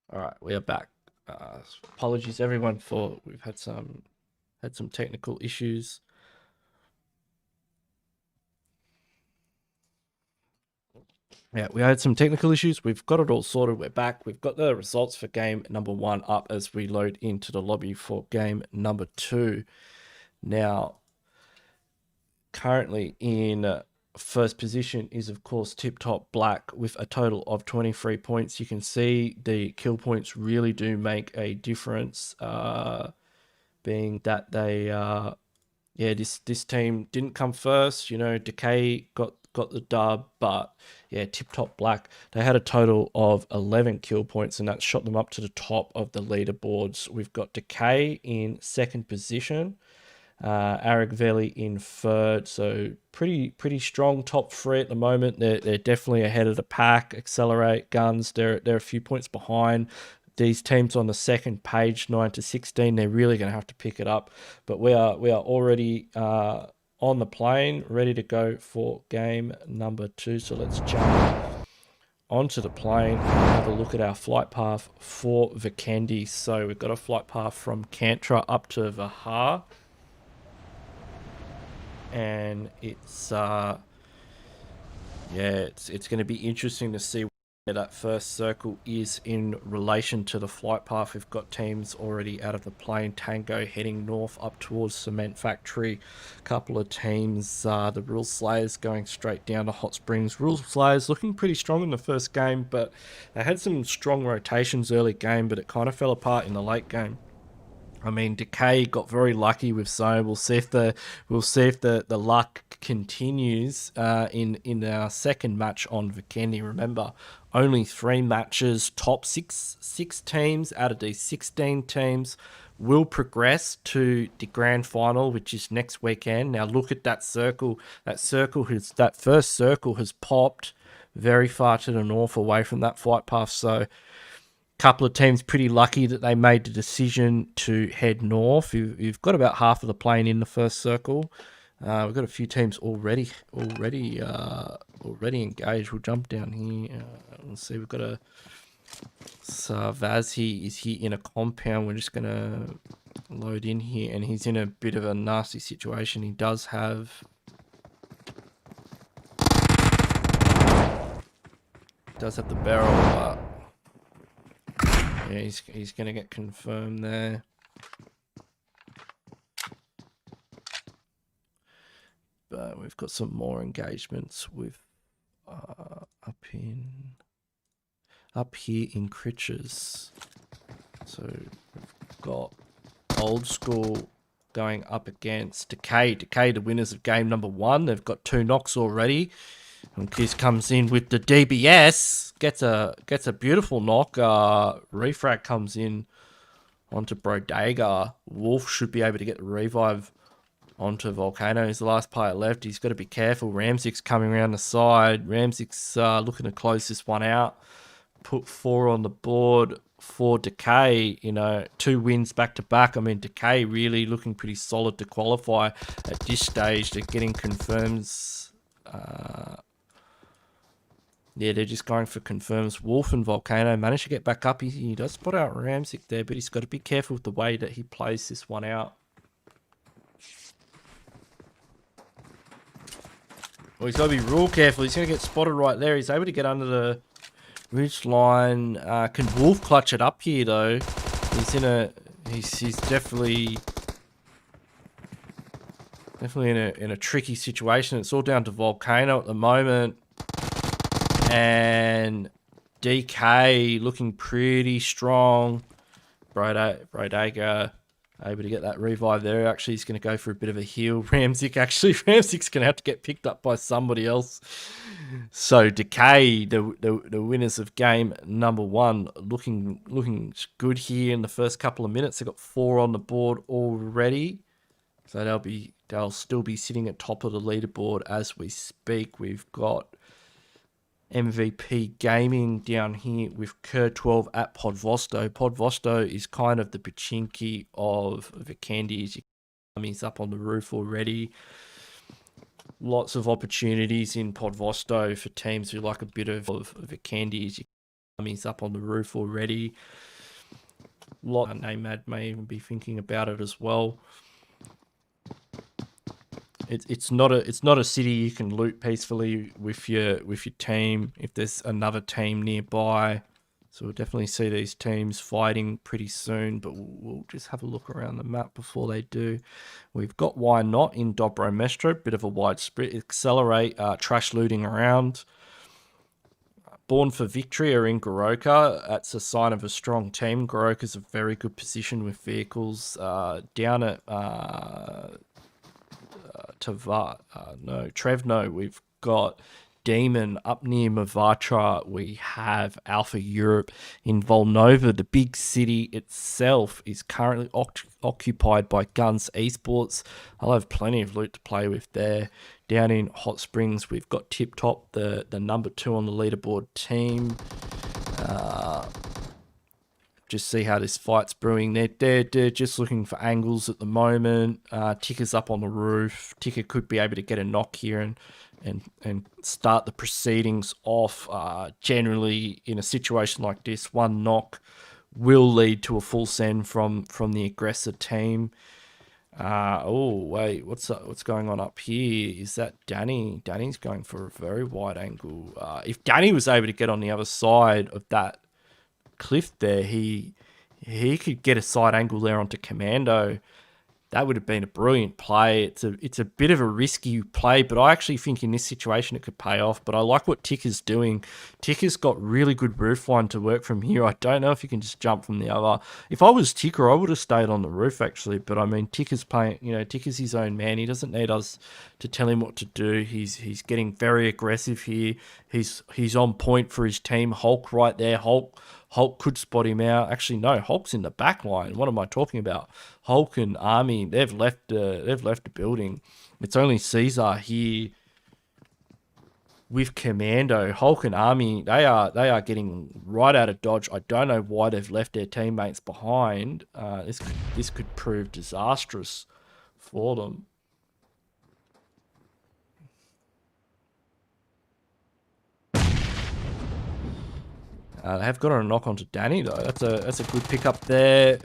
All right, we are back. Apologies everyone for we've had some technical issues. Yeah, we had some technical issues. We've got it all sorted. We're back. We've got the results for game number 1 up as we load into the lobby for game number 2. Now, currently in first position is, of course, Tip Top Black with a total of 23 points. You can see the kill points really do make a difference, being that they, this team didn't come first. You know, Decay got the dub, but yeah, Tip Top Black, they had a total of 11 kill points, and that shot them up to the top of the leaderboards. We've got Decay in second position, Aragveli in third, so pretty strong top 3 at the moment. They're definitely ahead of the pack. Accelerate, Guns, they're a few points behind. These teams on the second page, 9 to 16, they're really going to have to pick it up. But we are already on the plane, ready to go for game number 2. So let's jump onto the plane and have a look at our flight path for Vikendi. So we've got a flight path from Kantra up to Vahar. And it's it's going to be interesting to see where that first circle is in relation to the flight path. We've got teams already out of the plane. Tango heading north up towards Cement Factory. A couple of teams, the Rule Slayers going straight down to Hot Springs. Rule Slayers looking pretty strong in the first game, but they had some strong rotations early game, but it kind of fell apart in the late game. I mean, Decay got very lucky with Zone. We'll see if the luck continues in our second match on Vikendi. Remember, only 3 matches. Top six teams out of these 16 teams will progress to the grand final, which is next weekend. Now look at that circle. That first circle has popped very far to the north, away from that flight path. So couple of teams pretty lucky that they made the decision to head north. You've got about half of the plane in the first circle. We've got a few teams already engaged. We'll jump down here. Let's see. We've got Vaz is here in a compound. We're just gonna load in here, and he's in a bit of a nasty situation. He does have the barrel, but yeah, he's going to get confirmed there. But we've got some more engagements with up here in Critches. So we've got Old School going up against Decay. Decay, the winners of game number 1. They've got 2 knocks already. And Kiss comes in with the DBS, gets a beautiful knock. Refrag comes in onto Brodega. Wolf should be able to get the revive onto Volcano. He's the last player left. He's got to be careful. Ramzik's coming around the side. Ramzik's looking to close this one out. Put 4 on the board for Decay. 2 wins back to back. I mean, Decay really looking pretty solid to qualify at this stage. They're getting confirms. Yeah, they're just going for confirms. Wolf and Volcano managed to get back up. He does spot out Ramzik there, but he's got to be careful with the way that he plays this one out. Well, he's got to be real careful. He's going to get spotted right there. He's able to get under the ridge line. Can Wolf clutch it up here, though? He's definitely in a tricky situation. It's all down to Volcano at the moment. And DK looking pretty strong. Brodega able to get that revive there. Actually, he's going to go for a bit of a heal. Ramzik's going to have to get picked up by somebody else. So Decay, the winners of game number 1, looking good here in the first couple of minutes. They've got 4 on the board already. So they'll still be sitting at top of the leaderboard as we speak. We've got MVP Gaming down here with Cur12 at Podvosto. Podvosto is kind of the Pachinki of Vikindi. He's up on the roof already. Lots of opportunities in Podvosto for teams who like a bit of Vikindi. He's up on the roof already. Namad may even be thinking about it as well. It's not a city you can loot peacefully with your team if there's another team nearby. So we'll definitely see these teams fighting pretty soon, but we'll just have a look around the map before they do. We've got Why Not in Dobro Mesto, bit of a wide split. Accelerate, trash looting around. Born for Victory are in Goroka. That's a sign of a strong team. Goroka's a very good position with vehicles. Down at Trevno, we've got Demon. Up near Mavatra, we have Alpha Europe. In Volnova, the big city itself is currently occupied by Guns Esports. I'll have plenty of loot to play with there. Down in Hot Springs, we've got Tip Top, the number 2 on the leaderboard team. Just see how this fight's brewing. They're just looking for angles at the moment. Ticker's up on the roof. Ticker could be able to get a knock here and start the proceedings off. Generally, in a situation like this, one knock will lead to a full send from the aggressor team. Oh, wait, what's going on up here? Is that Danny? Danny's going for a very wide angle. If Danny was able to get on the other side of that cliff there, he could get a side angle there onto Commando. That would have been a brilliant play. It's a bit of a risky play, but I actually think in this situation it could pay off. But I like what Ticker's doing. Ticker's got really good roof line to work from here. I don't know if he can just jump from the other. If I was Ticker, I would have stayed on the roof actually. But I mean, Ticker's playing. Ticker's his own man. He doesn't need us to tell him what to do. He's getting very aggressive here. He's on point for his team. Hulk right there. Hulk could spot him out. Actually, no, Hulk's in the back line. What am I talking about? Hulk and Army, they've left the building. It's only Caesar here with Commando. Hulk and Army, they are getting right out of dodge. I don't know why they've left their teammates behind. This could prove disastrous for them. They have got a knock onto Danny though. That's a good pickup there.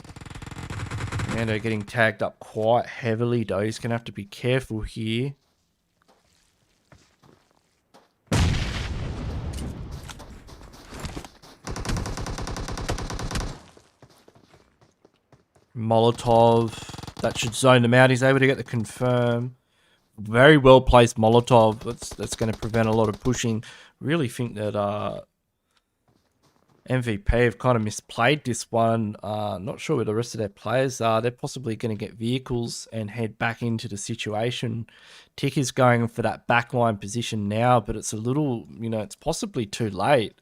Mando getting tagged up quite heavily though. He's gonna have to be careful here. Molotov, that should zone them out. He's able to get the confirm. Very well placed Molotov. That's going to prevent a lot of pushing. Really think that MVP have kind of misplayed this one. Not sure where the rest of their players are. They're possibly going to get vehicles and head back into the situation. Tick is going for that backline position now, but it's a little, it's possibly too late.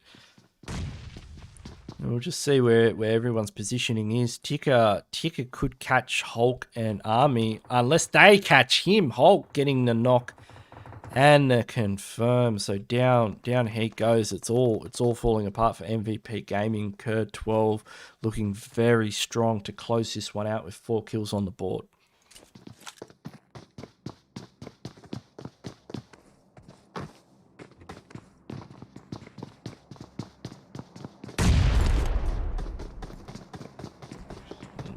And we'll just see where everyone's positioning is. Ticker could catch Hulk and Army unless they catch him. Hulk getting the knock and the confirm. So down he goes. It's all falling apart for MVP Gaming. Curd 12 looking very strong to close this one out with 4 kills on the board.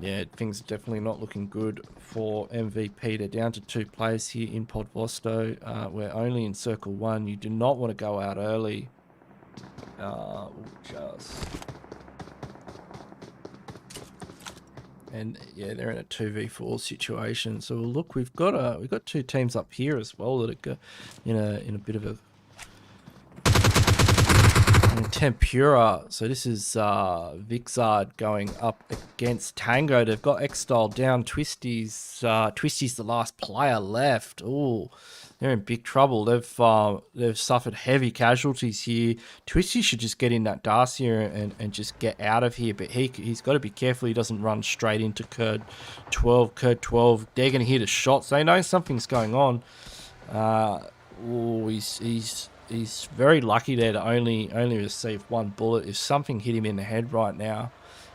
Yeah, things are definitely not looking good for MVP. They're down to 2 players here in Podvosto. We're only in circle 1. You do not want to go out early. And yeah, they're in a 2v4 situation. So look, we've got 2 teams up here as well that are in a bit of a Tempura. So this is Vixard going up against Tango. They've got X-Style down. Twisty's the last player left. Oh, they're in big trouble. They've suffered heavy casualties here. Twisty should just get in that Darcia and just get out of here. But he's got to be careful he doesn't run straight into Curd 12. Curd 12, they're going to hit a shot. So they know something's going on. Oh, he's very lucky there to only receive 1 bullet. If something hit him in the head right now,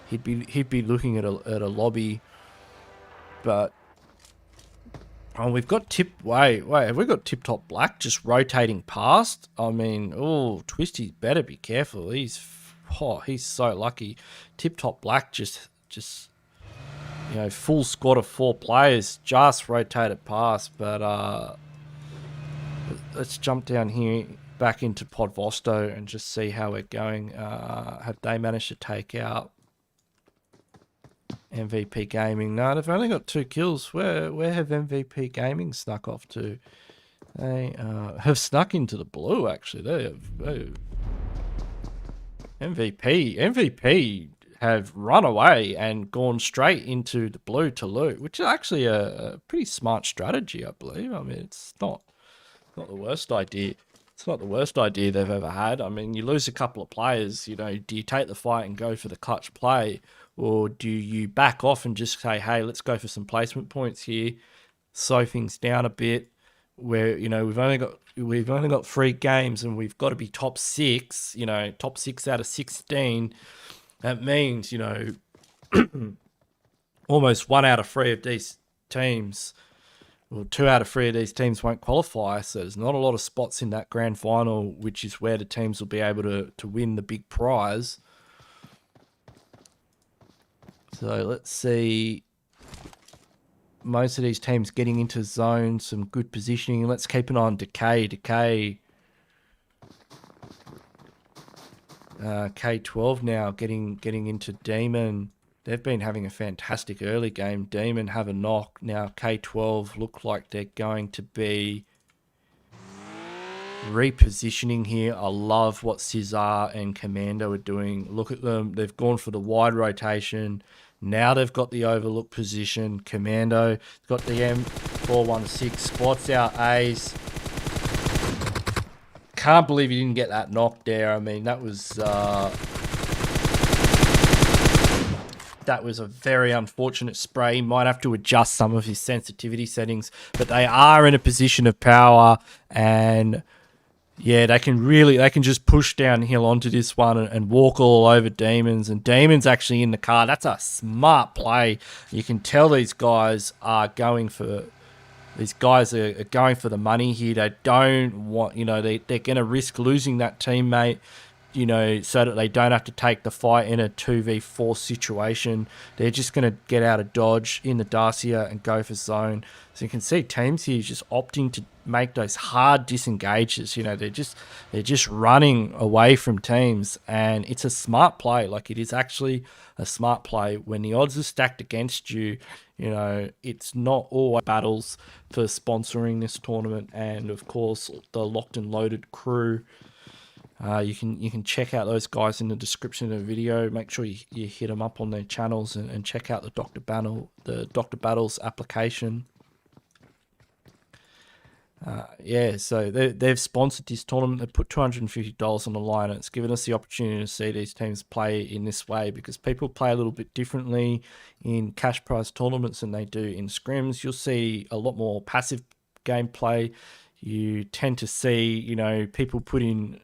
he'd be looking at a lobby. But oh, we've got wait, have we got Tip Top Black just rotating past? I mean, oh, Twisty better be careful. He's so lucky. Tip Top Black just full squad of 4 players just rotated past. But let's jump down here back into Podvosto and just see how we're going. Have they managed to take out MVP Gaming? No, they've only got 2 kills. Where have MVP Gaming snuck off to? They have snuck into the blue, actually. They have MVP have run away and gone straight into the blue to loot, which is actually a pretty smart strategy, I believe. I mean, it's not the worst idea. It's not the worst idea they've ever had. I mean, you lose a couple of players, do you take the fight and go for the clutch play, or do you back off and just say, hey, let's go for some placement points here, slow things down a bit, where we've only got 3 games and we've got to be top 6, top 6 out of 16. That means almost 1 out of 3 of these teams. Well, 2 out of 3 of these teams won't qualify, so there's not a lot of spots in that grand final, which is where the teams will be able to win the big prize. So let's see. Most of these teams getting into zone, some good positioning. Let's keep an eye on Decay. K12 now getting into Demon. They've been having a fantastic early game. Demon have a knock. Now K12 look like they're going to be repositioning here. I love what Cesar and Commando are doing. Look at them. They've gone for the wide rotation. Now they've got the overlook position. Commando got the M416. Squats out A's. Can't believe he didn't get that knock there. I mean, that was a very unfortunate spray. He might have to adjust some of his sensitivity settings, but they are in a position of power, and yeah, they can just push downhill onto this one and walk all over Demons, and Demons actually in the car. That's a smart play. You can tell these guys are going for the money here. They don't want, they're going to risk losing that teammate, so that they don't have to take the fight in a 2v4 situation. They're just going to get out of dodge in the Darcia and go for zone. So you can see teams here just opting to make those hard disengages. They're just running away from teams, and it's a smart play. Like, it is actually a smart play when the odds are stacked against you. It's not always battles for sponsoring this tournament, and of course the Locked and Loaded crew. You can check out those guys in the description of the video. Make sure you hit them up on their channels and check out the Dr. Battles application. Yeah, so they've sponsored this tournament. They put $250 on the line, and it's given us the opportunity to see these teams play in this way, because people play a little bit differently in cash prize tournaments than they do in scrims. You'll see a lot more passive gameplay. You tend to see, you know, people put in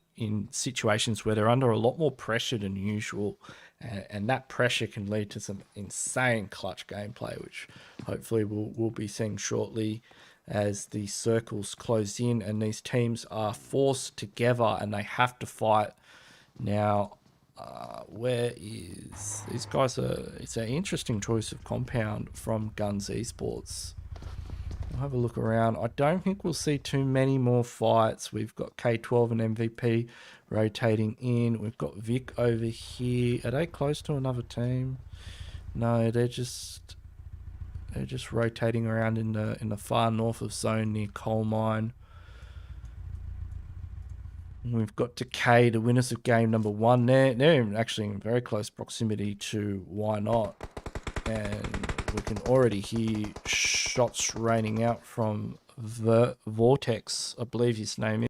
situations where they're under a lot more pressure than usual, and that pressure can lead to some insane clutch gameplay, which hopefully we'll be seeing shortly as the circles close in and these teams are forced together and they have to fight. Now, where is these guys? It's an interesting choice of compound from Guns Esports. I'll have a look around. I don't think we'll see too many more fights. We've got K12 and MVP rotating in. We've got Vic over here. Are they close to another team? No, they're just rotating around in the far north of zone near coal mine. We've got Decay, the winners of game number 1. They're actually in very close proximity to Why Not, and we can already hear shots raining out from Vortex, I believe his name is.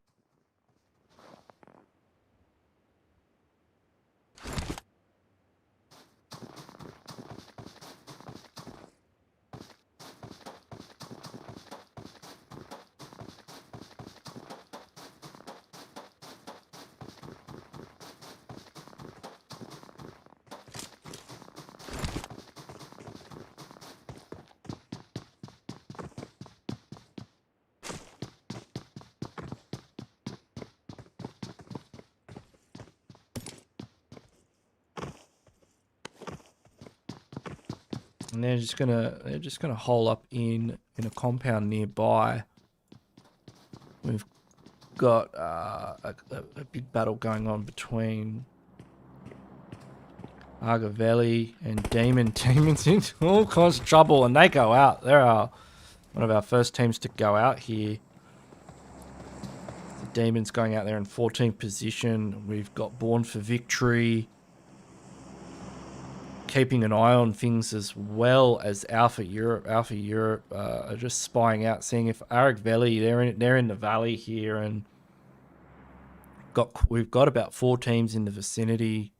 And they're just gonna hole up in a compound nearby. We've got a big battle going on between Aragveli and Demon. Demon's in all kinds of trouble, and they go out. They're one of our first teams to go out here. The Demon's going out there in 14th position. We've got Born for Victory keeping an eye on things, as well as Alpha Europe. Alpha Europe are just spying out, seeing if Aragveli, they're in the valley here, and we've got about 4 teams in the vicinity.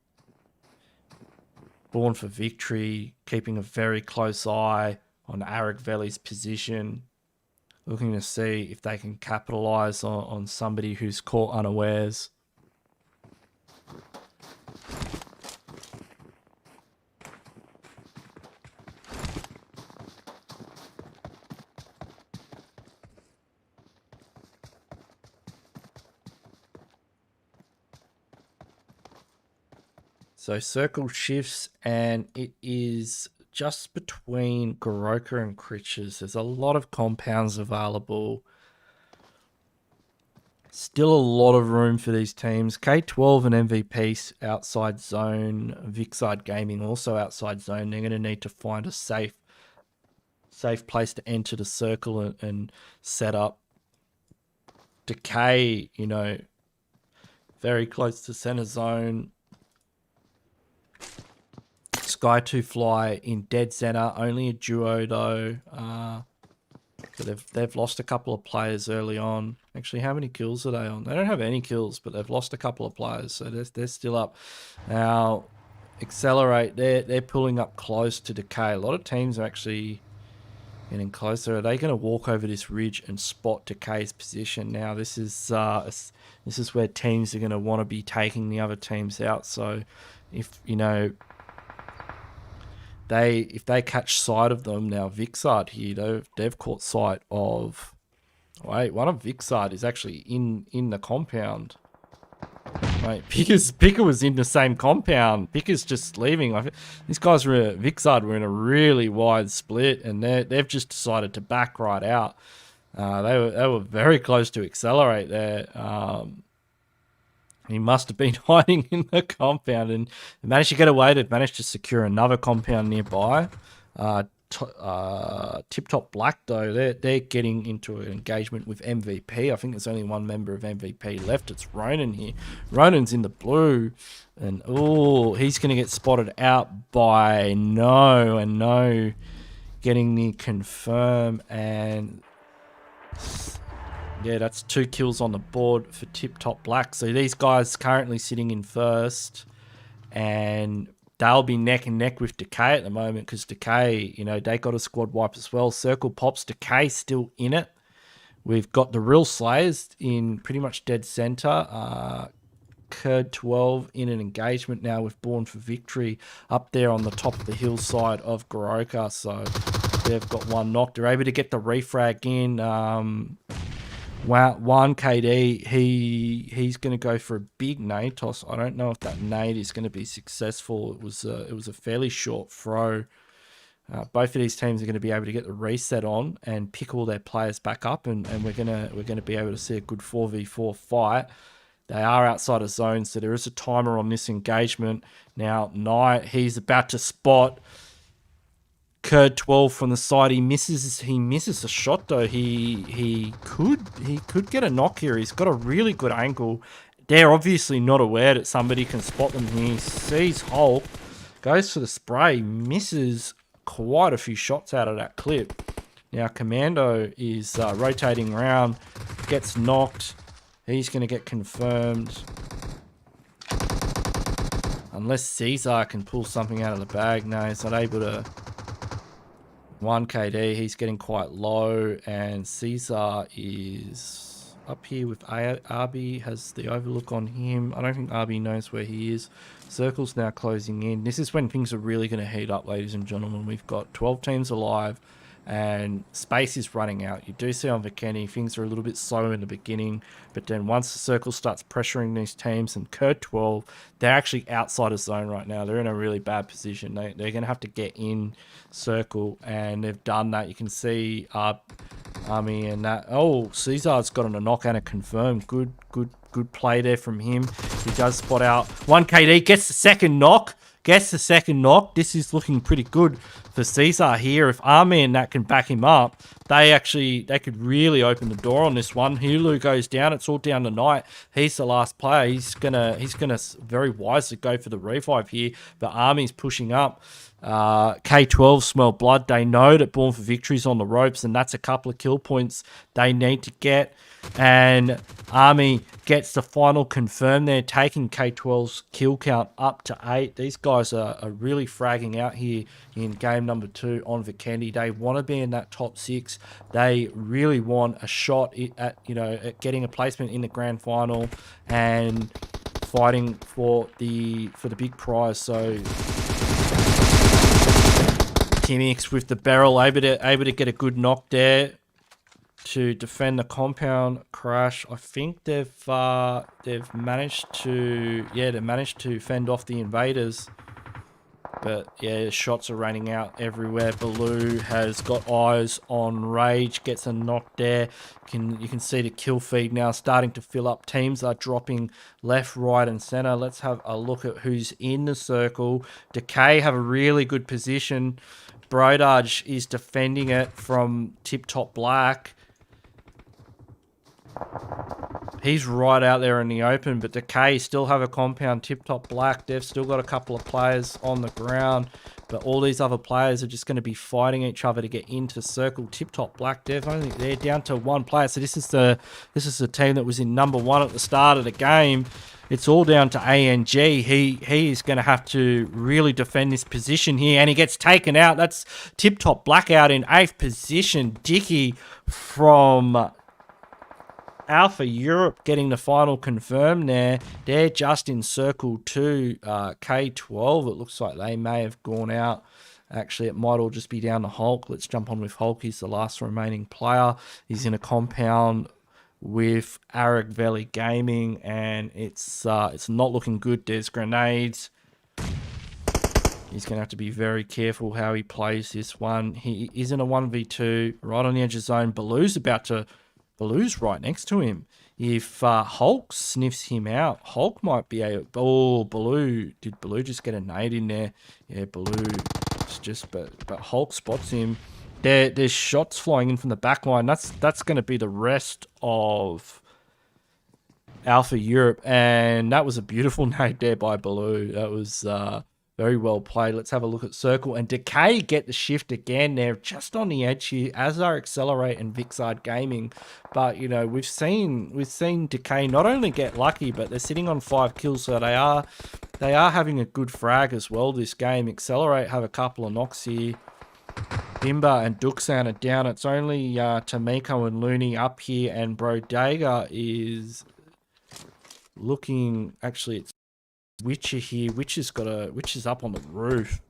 Born for Victory keeping a very close eye on Aragveli's position, looking to see if they can capitalize on somebody who's caught unawares. So circle shifts, and it is just between Goroka and Critches. There's a lot of compounds available. Still a lot of room for these teams. K12 and MVP outside zone. VIKINDI Gaming also outside zone. They're going to need to find a safe place to enter the circle and set up. Decay, you know, very close to center zone. Sky 2 Fly in dead center, only a duo though. So they've lost a couple of players early on. Actually, how many kills are they on? They don't have any kills, but they've lost a couple of players, so they're still up. Now, Accelerate, they're pulling up close to Decay. A lot of teams are actually getting closer. Are they going to walk over this ridge and spot Decay's position? Now, this is where teams are going to want to be taking the other teams out. So, if you know. If they catch sight of them now, VIKINDI here, they've caught sight of. Wait, one of VIKINDI is actually in the compound. Wait, Picker was in the same compound. Picker's just leaving. These guys VIKINDI were in a really wide split, and they've just decided to back right out. They were very close to Accelerate there. He must have been hiding in the compound and managed to get away. They've managed to secure another compound nearby. Tip Top Black, though, they're getting into an engagement with MVP. I think there's only one member of MVP left. It's Ronan here. Ronan's in the blue. And, he's going to get spotted out by No getting the confirm. And yeah, that's 2 kills on the board for Tip Top Black. So these guys currently sitting in first, and they'll be neck and neck with Decay at the moment, because Decay, you know, they got a squad wipe as well. Circle pops, Decay still in it. We've got the Real Slayers in pretty much dead center. Curd 12 in an engagement now with Born for Victory up there on the top of the hillside of Goroka. So they've got 1 knock. They're able to get the refrag in. 1KD, he's going to go for a big nade toss. I don't know if that nade is going to be successful. It was a fairly short throw. Both of these teams are going to be able to get the reset on and pick all their players back up, and we're gonna be able to see a good 4v4 fight. They are outside of zone, so there is a timer on this engagement. Now, Knight, he's about to spot Curd 12 from the side. He misses a shot though. He could get a knock here. He's got a really good angle. They're obviously not aware that somebody can spot them here. He sees Hulk, goes for the spray, misses quite a few shots out of that clip. Now, Commando is rotating around, gets knocked. He's going to get confirmed. Unless Caesar can pull something out of the bag. No, he's not able to. 1KD, he's getting quite low. And Caesar is up here with Arby, has the overlook on him. I don't think Arby knows where he is. Circle's now closing in. This is when things are really going to heat up, ladies and gentlemen. We've got 12 teams alive, and space is running out. You do see on Vikendi, things are a little bit slow in the beginning, but then once the circle starts pressuring these teams, and Curd 12, they're actually outside of zone right now. They're in a really bad position. They're going to have to get in circle, and they've done that. You can see Army and that. Oh, Caesar's gotten a knock and a confirm. Good play there from him. He does spot out 1KD, gets the second knock. This is looking pretty good for Caesar here. If Army and that can back him up, they could really open the door on this one. Hulu goes down. It's all down to Knight. He's the last player. He's gonna very wisely go for the revive here. But Army's pushing up. K12 smell blood. They know that Born for Victory's on the ropes, and that's a couple of kill points they need to get. And Army gets the final confirm there, taking K12's kill count up to 8. These guys are really fragging out here in game number 2 on Vikendi. They want to be in that top 6. They really want a shot at getting a placement in the grand final and fighting for the big prize. So Timix with the barrel able to get a good knock there to defend the compound crash. I think they've managed to fend off the invaders. But yeah, shots are raining out everywhere. Baloo has got eyes on Rage, gets a knock there. You can see the kill feed now starting to fill up. Teams are dropping left, right, and center. Let's have a look at who's in the circle. Decay have a really good position. Brodage is defending it from Tip Top Black. He's right out there in the open, but Decay still have a compound. Tip Top Black, they've still got a couple of players on the ground, but all these other players are just going to be fighting each other to get into circle. Tip Top Black, they're down to 1 player. So this is the team that was in number 1 at the start of the game. It's all down to ANG. He is going to have to really defend this position here, and he gets taken out. That's Tip Top Black out in 8th position. Dicky from Alpha Europe getting the final confirmed there. They're just in circle 2. K12, it looks like they may have gone out. Actually, it might all just be down to Hulk. Let's jump on with Hulk. He's the last remaining player. He's in a compound with Aragveli Gaming, and it's not looking good. There's grenades. He's going to have to be very careful how he plays this one. He is in a 1v2 right on the edge of zone. Baloo's right next to him. If Hulk sniffs him out, Hulk might be a... Oh, Baloo. Did Baloo just get a nade in there? Yeah, Baloo just... But Hulk spots him. There's shots flying in from the back line. That's going to be the rest of Alpha Europe. And that was a beautiful nade there by Baloo. That was Very well played. Let's have a look at Circle. And Decay get the shift again. They're just on the edge here, as are Accelerate and VIKINDI Gaming. But, you know, we've seen Decay not only get lucky, but they're sitting on 5 kills, so they are having a good frag as well this game. Accelerate have a couple of knocks here. Bimba and Duxan are down. It's only Tamiko and Looney up here, and Brodega is looking... Actually, it's Witcher here. Witcher's up on the roof,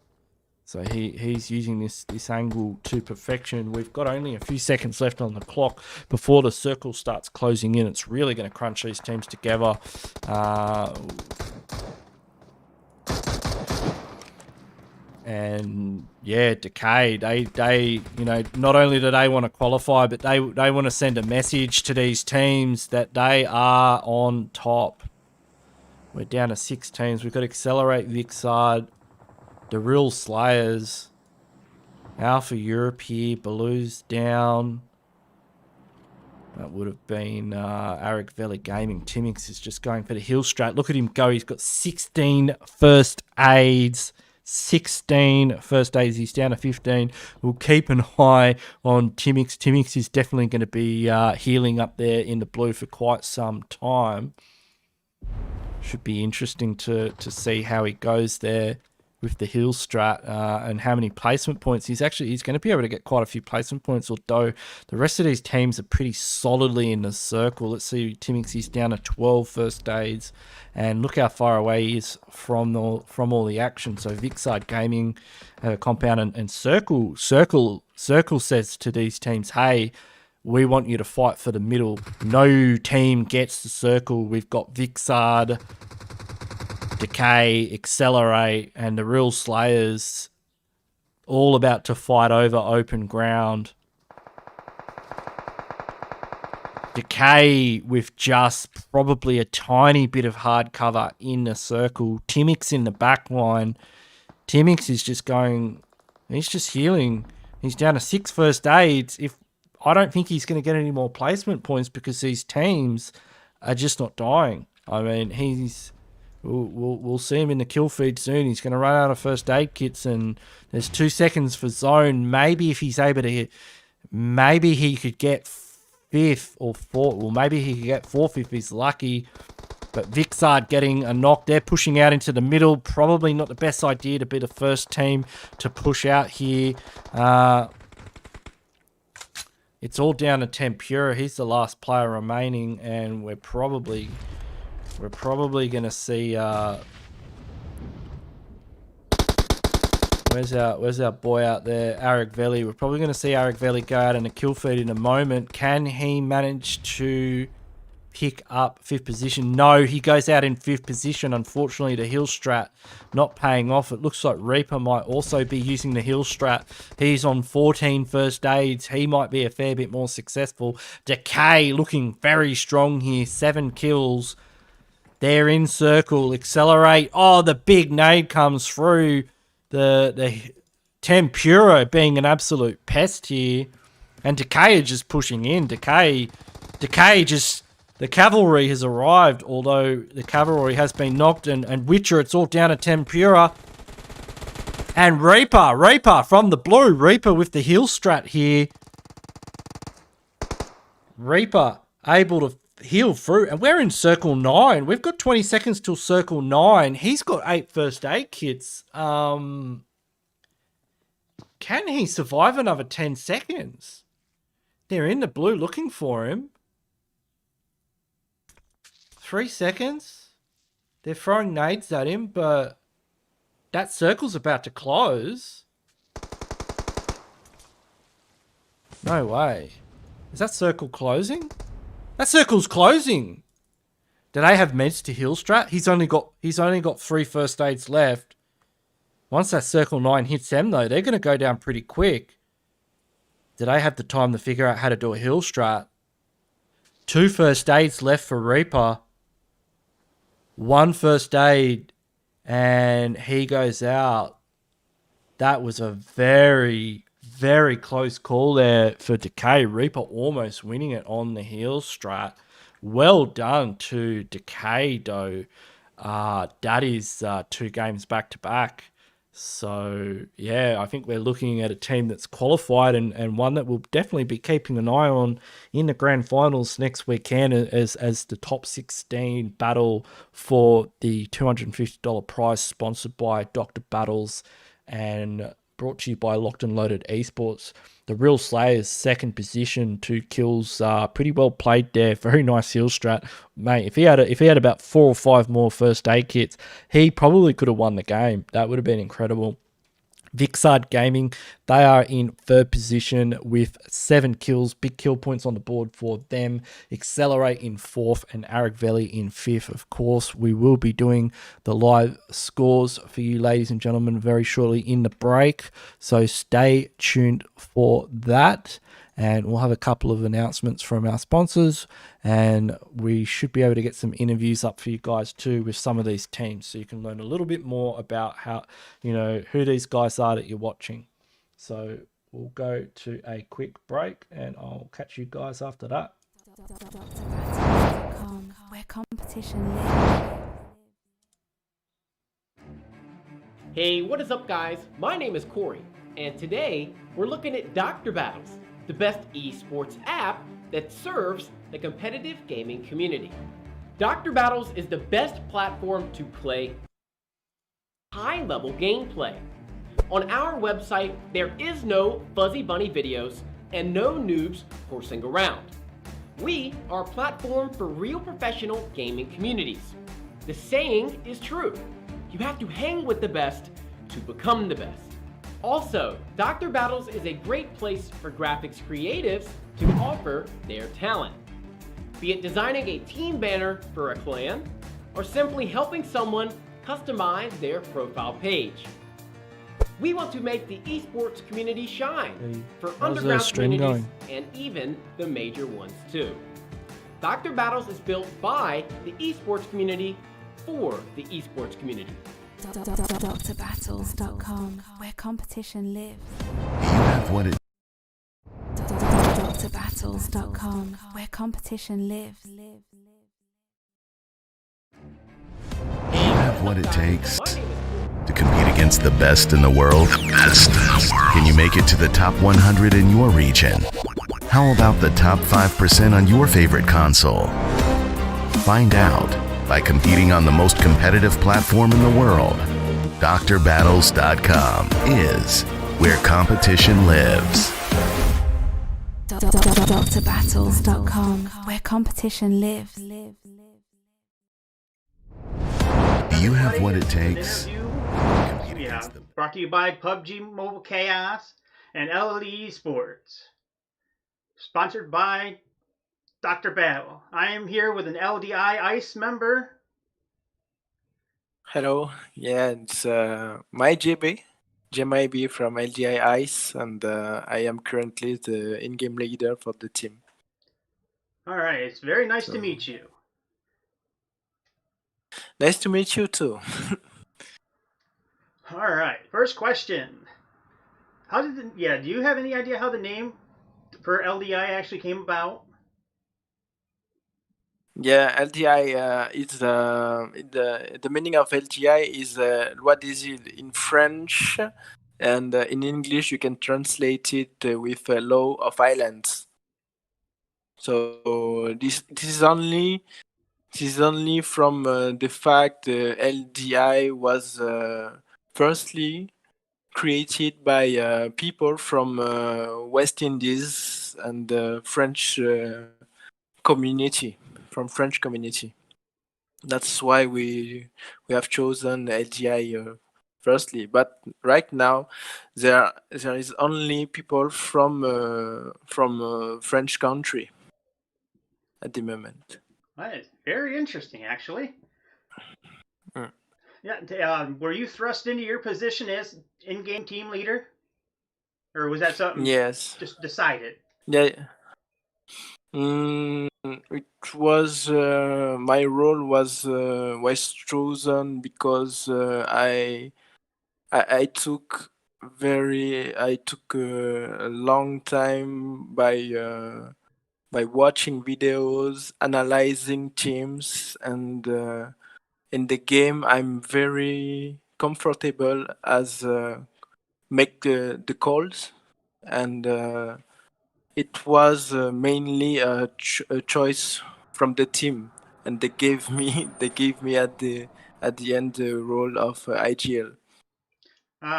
so he's using this angle to perfection. We've got only a few seconds left on the clock before the circle starts closing in. It's really going to crunch these teams together. And yeah, Decay, they you know, not only do they want to qualify, but they want to send a message to these teams that they are on top. We're down to 6 teams. We've got Accelerate, VIKINDI, the Real Slayers, Alpha Europe here, Baloo's down. That would have been Aragveli Gaming. Timix is just going for the heel strat. Look at him go. He's got 16 first aids. 16 first aids. He's down to 15. We'll keep an eye on Timix. Timix is definitely going to be healing up there in the blue for quite some time. Should be interesting to see how he goes there with the heel strat and how many placement points. He's going to be able to get quite a few placement points, although the rest of these teams are pretty solidly in the circle. Let's see, Timix, he's down to 12 first aids, and look how far away he is from all the action. So VIKINDI Gaming, Compound, and Circle says to these teams, hey, we want you to fight for the middle. No team gets the circle. We've got VIKINDI, Decay, Accelerate, and the Real Slayers all about to fight over open ground. Decay with just probably a tiny bit of hard cover in the circle. Timix in the back line. Timix is just going... He's just healing. He's down to 6 first aids. I don't think he's going to get any more placement points because these teams are just not dying. I mean, we'll see him in the kill feed soon. He's going to run out of first aid kits, and there's 2 seconds for zone. Maybe if he's able to hit, maybe he could get 5th or 4th. Well, maybe he could get 4th if he's lucky. But VIKINDI getting a knock. They're pushing out into the middle. Probably not the best idea to be the first team to push out here. It's all down to Tempura. He's the last player remaining, and we're probably going to see. Where's our boy out there, Aragveli? We're probably going to see Aragveli go out in a kill feed in a moment. Can he manage to pick up 5th position? No, he goes out in 5th position. Unfortunately, the heel strat not paying off. It looks like Reaper might also be using the heel strat. He's on 14 first aids. He might be a fair bit more successful. Decay looking very strong here. 7 kills. They're in circle. Accelerate. Oh, the big nade comes through. The Tempura being an absolute pest here. And Decay are just pushing in. Decay just... The cavalry has arrived, although the cavalry has been knocked, and Witcher, it's all down to Tempura. And Reaper from the blue. Reaper with the heel strat here. Reaper able to heal through, and we're in circle 9. We've got 20 seconds till circle 9. He's got 8 first aid kits. Can he survive another 10 seconds? They're in the blue looking for him. 3 seconds. They're throwing nades at him, but that circle's about to close. No way. Is that circle closing? That circle's closing. Do they have meds to heal strat? He's only got 3 first aids left. Once that circle 9 hits them though, they're gonna go down pretty quick. Do they have the time to figure out how to do a heal strat? 2 first aids left for Reaper. 1 first aid, and he goes out. That was a very, very close call there for Decay. Reaper almost winning it on the heel strat. Well done to Decay, though. That is 2 games back to back. So, yeah, I think we're looking at a team that's qualified and one that we'll definitely be keeping an eye on in the grand finals next weekend as the top 16 battle for the $250 prize, sponsored by Dr. Battles and brought to you by Locked and Loaded Esports. The Real Slayer's second position, 2 kills, pretty well played there. Very nice heal strat, mate. If he had about 4 or 5 more first aid kits, he probably could have won the game. That would have been incredible. VIKINDI Gaming, they are in third position with 7 kills, big kill points on the board for them. Accelerate in fourth and Aragveli in fifth. Of course, we will be doing the live scores for you, ladies and gentlemen, very shortly in the break. So stay tuned for that. And we'll have a couple of announcements from our sponsors, and we should be able to get some interviews up for you guys too with some of these teams, so you can learn a little bit more about how, who these guys are that you're watching. So we'll go to a quick break, and I'll catch you guys after that. DrBattles.com, where competition lives. Hey, what is up, guys? My name is Corey, and today we're looking at Dr. Battles, the best esports app that serves the competitive gaming community. Dr. Battles is the best platform to play high-level gameplay. On our website, there is no fuzzy bunny videos and no noobs horsing around. We are a platform for real professional gaming communities. The saying is true: you have to hang with the best to become the best. Also, Dr. Battles is a great place for graphics creatives to offer their talent. Be it designing a team banner for a clan, or simply helping someone customize their profile page. We want to make the esports community shine for underground communities and even the major ones too. Dr. Battles is built by the esports community for the esports community. DrBattles.com, where competition lives. You have what it DrBattles.com, where competition lives. have what it takes to compete against the best in the world. The best in the world. Can you make it to the top 100 in your region? How about the top 5% on your favorite console? Find out by competing on the most competitive platform in the world. DrBattles.com is where competition lives. DrBattles.com, where competition lives. Do you have what it takes? Yeah, brought to you by Pubg Mobile Chaos and LLE Esports. Sponsored by Dr. Battle. I am here with an LDI ICE member. Hello, yeah, it's my JMIB from LDI ICE, and I am currently the in-game leader for the team. All right, it's very nice to meet you. Nice to meet you too. All right, first question. Do you have any idea how the name for LDI actually came about? Yeah, LDI is the meaning of LDI is what is it in French, and in English you can translate it with Law of Islands. So this is only from the fact LDI was firstly created by people from West Indies and French community. From French community. That's why we have chosen LGI firstly. But right now, there is only people from French country at the moment. That is very interesting, actually. Mm. Yeah. Were you thrust into your position as in-game team leader, or was that something just decided? Yeah. It was my role was chosen because I took a long time by watching videos, analyzing teams, and in the game I'm very comfortable as make the calls, and it was mainly a choice from the team, and they gave me at the end the role of IGL.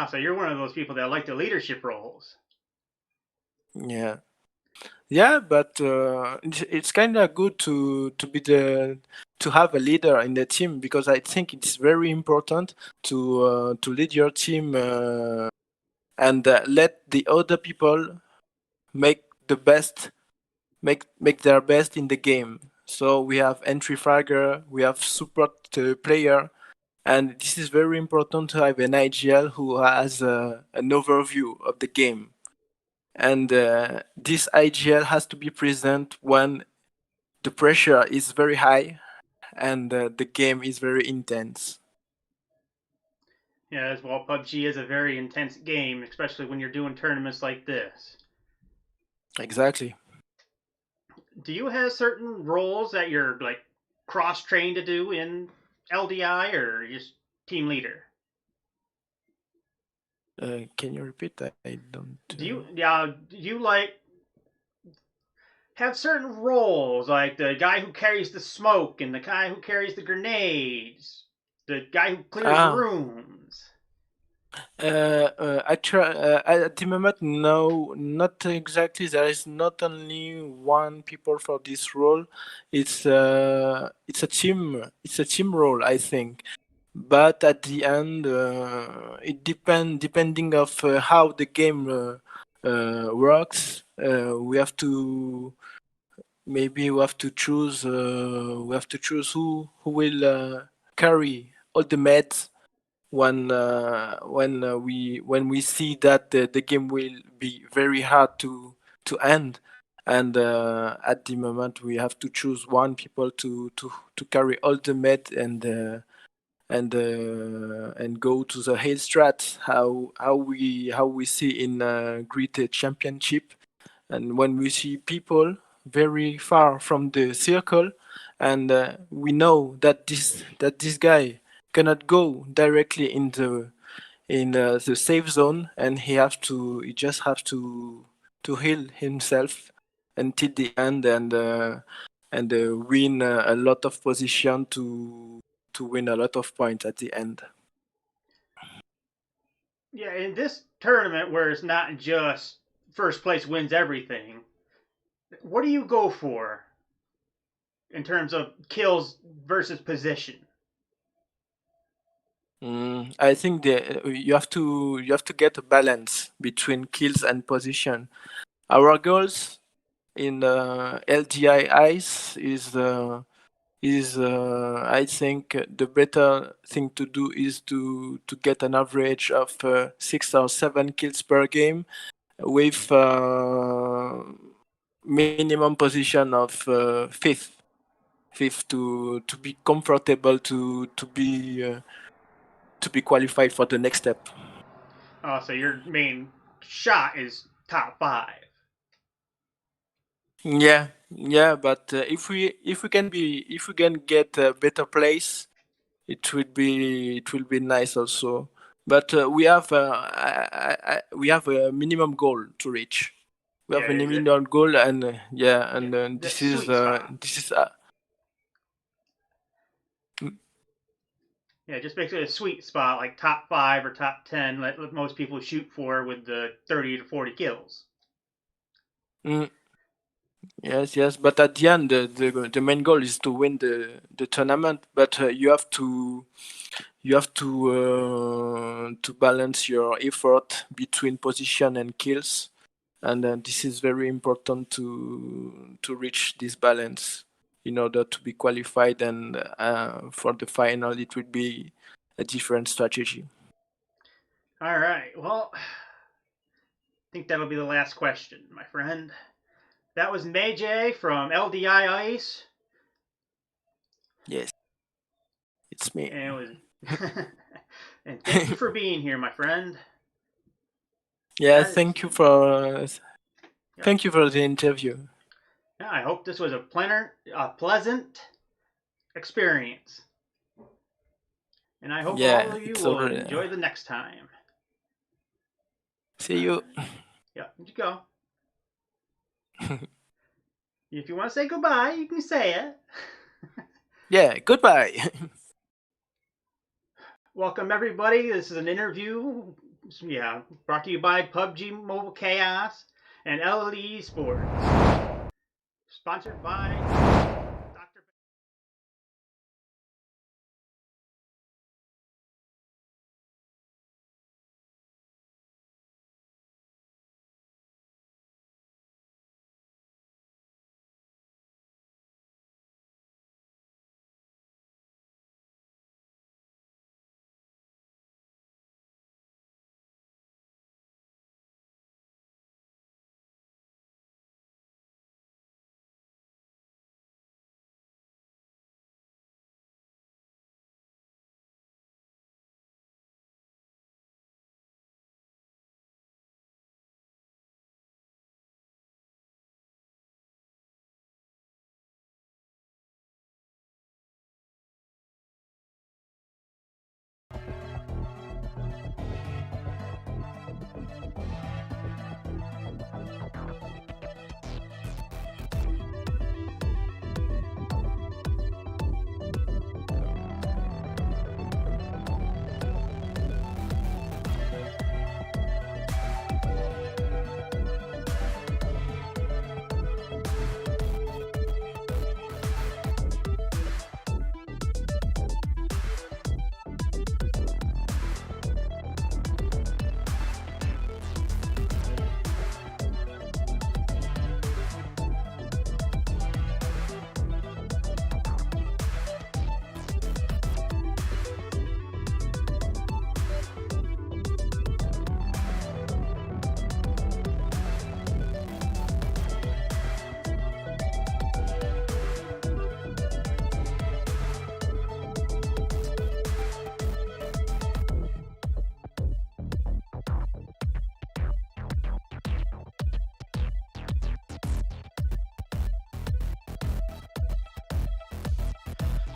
So you're one of those people that like the leadership roles. Yeah. Yeah, but it's kind of good to be to have a leader in the team, because I think it's very important to lead your team and let the other people make the best make their best in the game. So we have entry fragger, we have support player, and this is very important to have an IGL who has an overview of the game. And this IGL has to be present when the pressure is very high and the game is very intense. Yeah, as well, PUBG is a very intense game, especially when you're doing tournaments like this. Exactly. Do you have certain roles that you're like cross-trained to do in LDI, or just team leader? Can you repeat that? I don't. Do you like have certain roles, like the guy who carries the smoke and the guy who carries the grenades, the guy who clears Ah, rooms? I try at the moment. No, not exactly. There is not only one people for this role. It's a team. It's a team role, I think. But at the end, it depending of how the game works. We have to maybe we have to choose who will carry all the meds when we see that the game will be very hard to end, and at the moment we have to choose one people to carry all the med and go to the hill strat, how we see in Great Championship, and when we see people very far from the circle, and we know that this guy cannot go directly in the safe zone, and he just have to heal himself until the end, and win a lot of position to win a lot of points at the end. Yeah, in this tournament where it's not just first place wins everything, what do you go for in terms of kills versus position? I think you have to get a balance between kills and position. Our goals in LGI Ice is I think the better thing to do is to get an average of 6 or 7 kills per game with minimum position of fifth to be comfortable to be qualified for the next step. So your main shot is top 5. Yeah, but if we can get a better place, it will be nice also. But we have a minimum goal to reach. We have Yeah, a minimum goal, and yeah, this that is sweet spot. mm, Yeah, just basically a sweet spot, like top 5 or top 10, let most people shoot for with the 30 to 40 kills. mm, yes. But at the end, the main goal is to win the tournament. But you have to balance your effort between position and kills, and this is very important to reach this balance in order to be qualified, and for the final it would be a different strategy. All right, well, I think that'll be the last question, my friend. That was Meije from LDI Ice. Yes, it's me. And it was. And thank you for being here, my friend. Yeah, That is, yeah, thank you for the interview. yeah, I hope this was a pleasant experience. And I hope Yeah, all of you it's will already. enjoy the next time. See you. Enjoy the next time. See you. Yeah, you go. If you want to say goodbye, you can say it. Yeah, goodbye. Welcome, everybody. This is an interview, brought to you by PUBG Mobile Chaos and LLE Esports. Sponsored by Dr.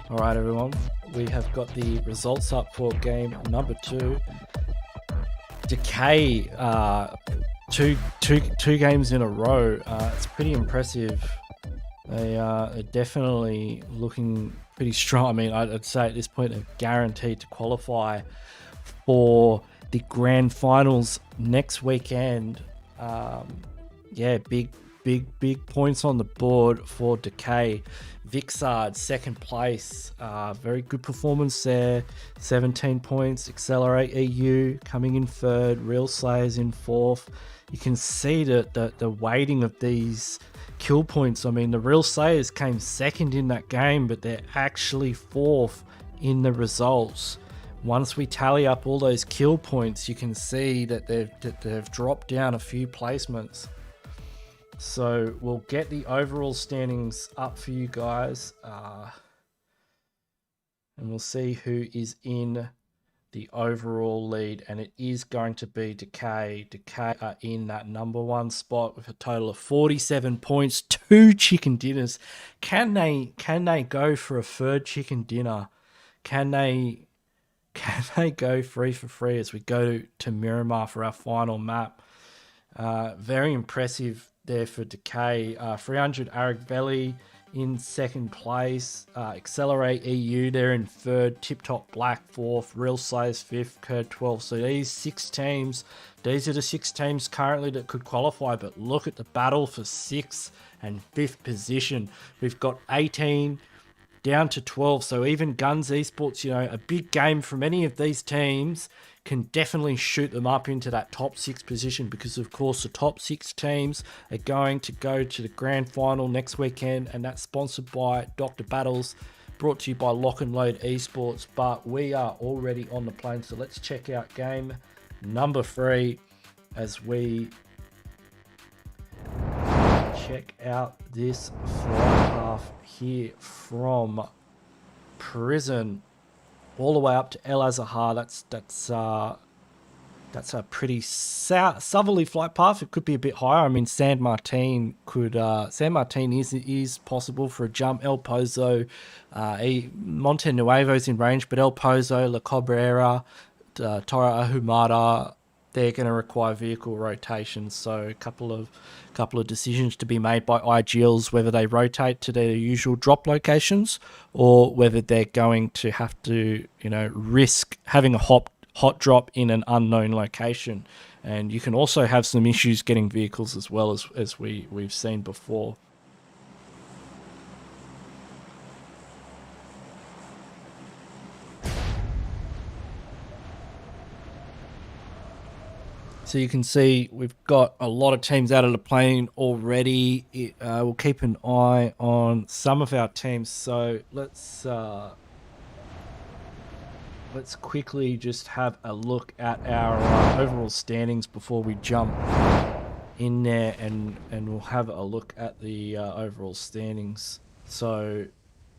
All right, everyone. We have got the results up for game number 2. Decay, two games in a row. It's pretty impressive. They are definitely looking pretty strong. I mean, I'd say at this point they're guaranteed to qualify for the grand finals next weekend. Big points on the board for Decay. VIKINDI.CET, second place. Very good performance there. 17 points. Accelerate EU coming in third. Real Slayers in fourth. You can see that the weighting of these kill points. I mean, the Real Slayers came second in that game, but they're actually fourth in the results. Once we tally up all those kill points, you can see that they've dropped down a few placements. So we'll get the overall standings up for you guys, and we'll see who is in the overall lead, and it is going to be Decay. Decay are in that number 1 spot with a total of 47 points, 2 chicken dinners. Can they go for a third chicken dinner? Can they go 3 for 3 as we go to Miramar for our final map? Very impressive there for Decay. 300 Aragveli in second place. Accelerate EU, they're in third. Tip Top Black fourth. Real Slayers fifth. Curd 12. So these are the 6 teams currently that could qualify. But look at the battle for 6th and 5th position. We've got 18 down to 12. So even Guns Esports, a big game from any of these teams can definitely shoot them up into that top 6 position, because of course the top 6 teams are going to go to the grand final next weekend, and that's sponsored by Dr. Battles, brought to you by Lock and Load Esports. But we are already on the plane, so let's check out game number 3 as we check out this fly half here from Prison all the way up to El Azahar. That's That's a pretty southerly flight path. It could be a bit higher. I mean, San Martin is possible for a jump. El Pozo, Monte Nuevo's in range, but El Pozo, La Cabrera, Torre Ahumada, they're going to require vehicle rotations. So a couple of decisions to be made by IGLs, whether they rotate to their usual drop locations or whether they're going to have to, risk having a hot drop in an unknown location. And you can also have some issues getting vehicles as well, as we've seen before. So you can see we've got a lot of teams out of the plane already. We'll keep an eye on some of our teams. So let's quickly just have a look at our overall standings before we jump in there, and we'll have a look at the overall standings. So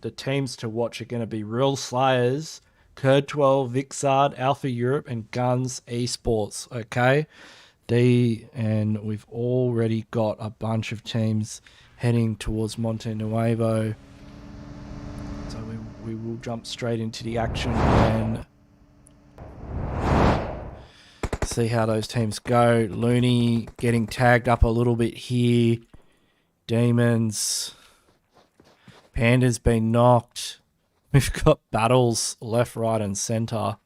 the teams to watch are going to be Real Slayers, Kurd 12, Vixard, Alpha Europe, and Guns Esports. Okay, and we've already got a bunch of teams heading towards Monte Nuevo. So we will jump straight into the action and see how those teams go. Looney getting tagged up a little bit here. Demons. Panda's been knocked. We've got battles left, right, and center.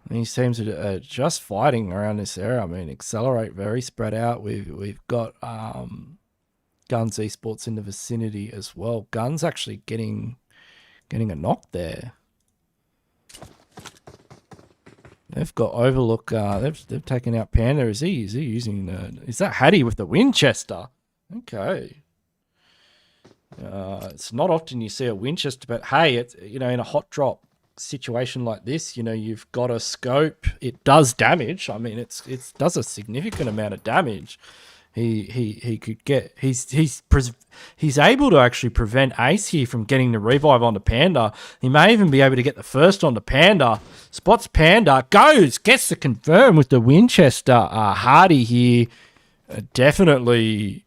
These teams are just fighting around this area. I mean, Accelerate very spread out. We've got Guns Esports in the vicinity as well. Guns actually getting a knock there. They've got Overlook. They've taken out Panda. Is he using is that Hattie with the Winchester? Okay. It's not often you see a Winchester, but hey, it's in a hot drop situation like this, you've got a scope. It does damage. I mean, it does a significant amount of damage. He could get. He's able to actually prevent Ace here from getting the revive on the Panda. He may even be able to get the first on the Panda. Spots Panda, gets the confirm with the Winchester. Hardy here, definitely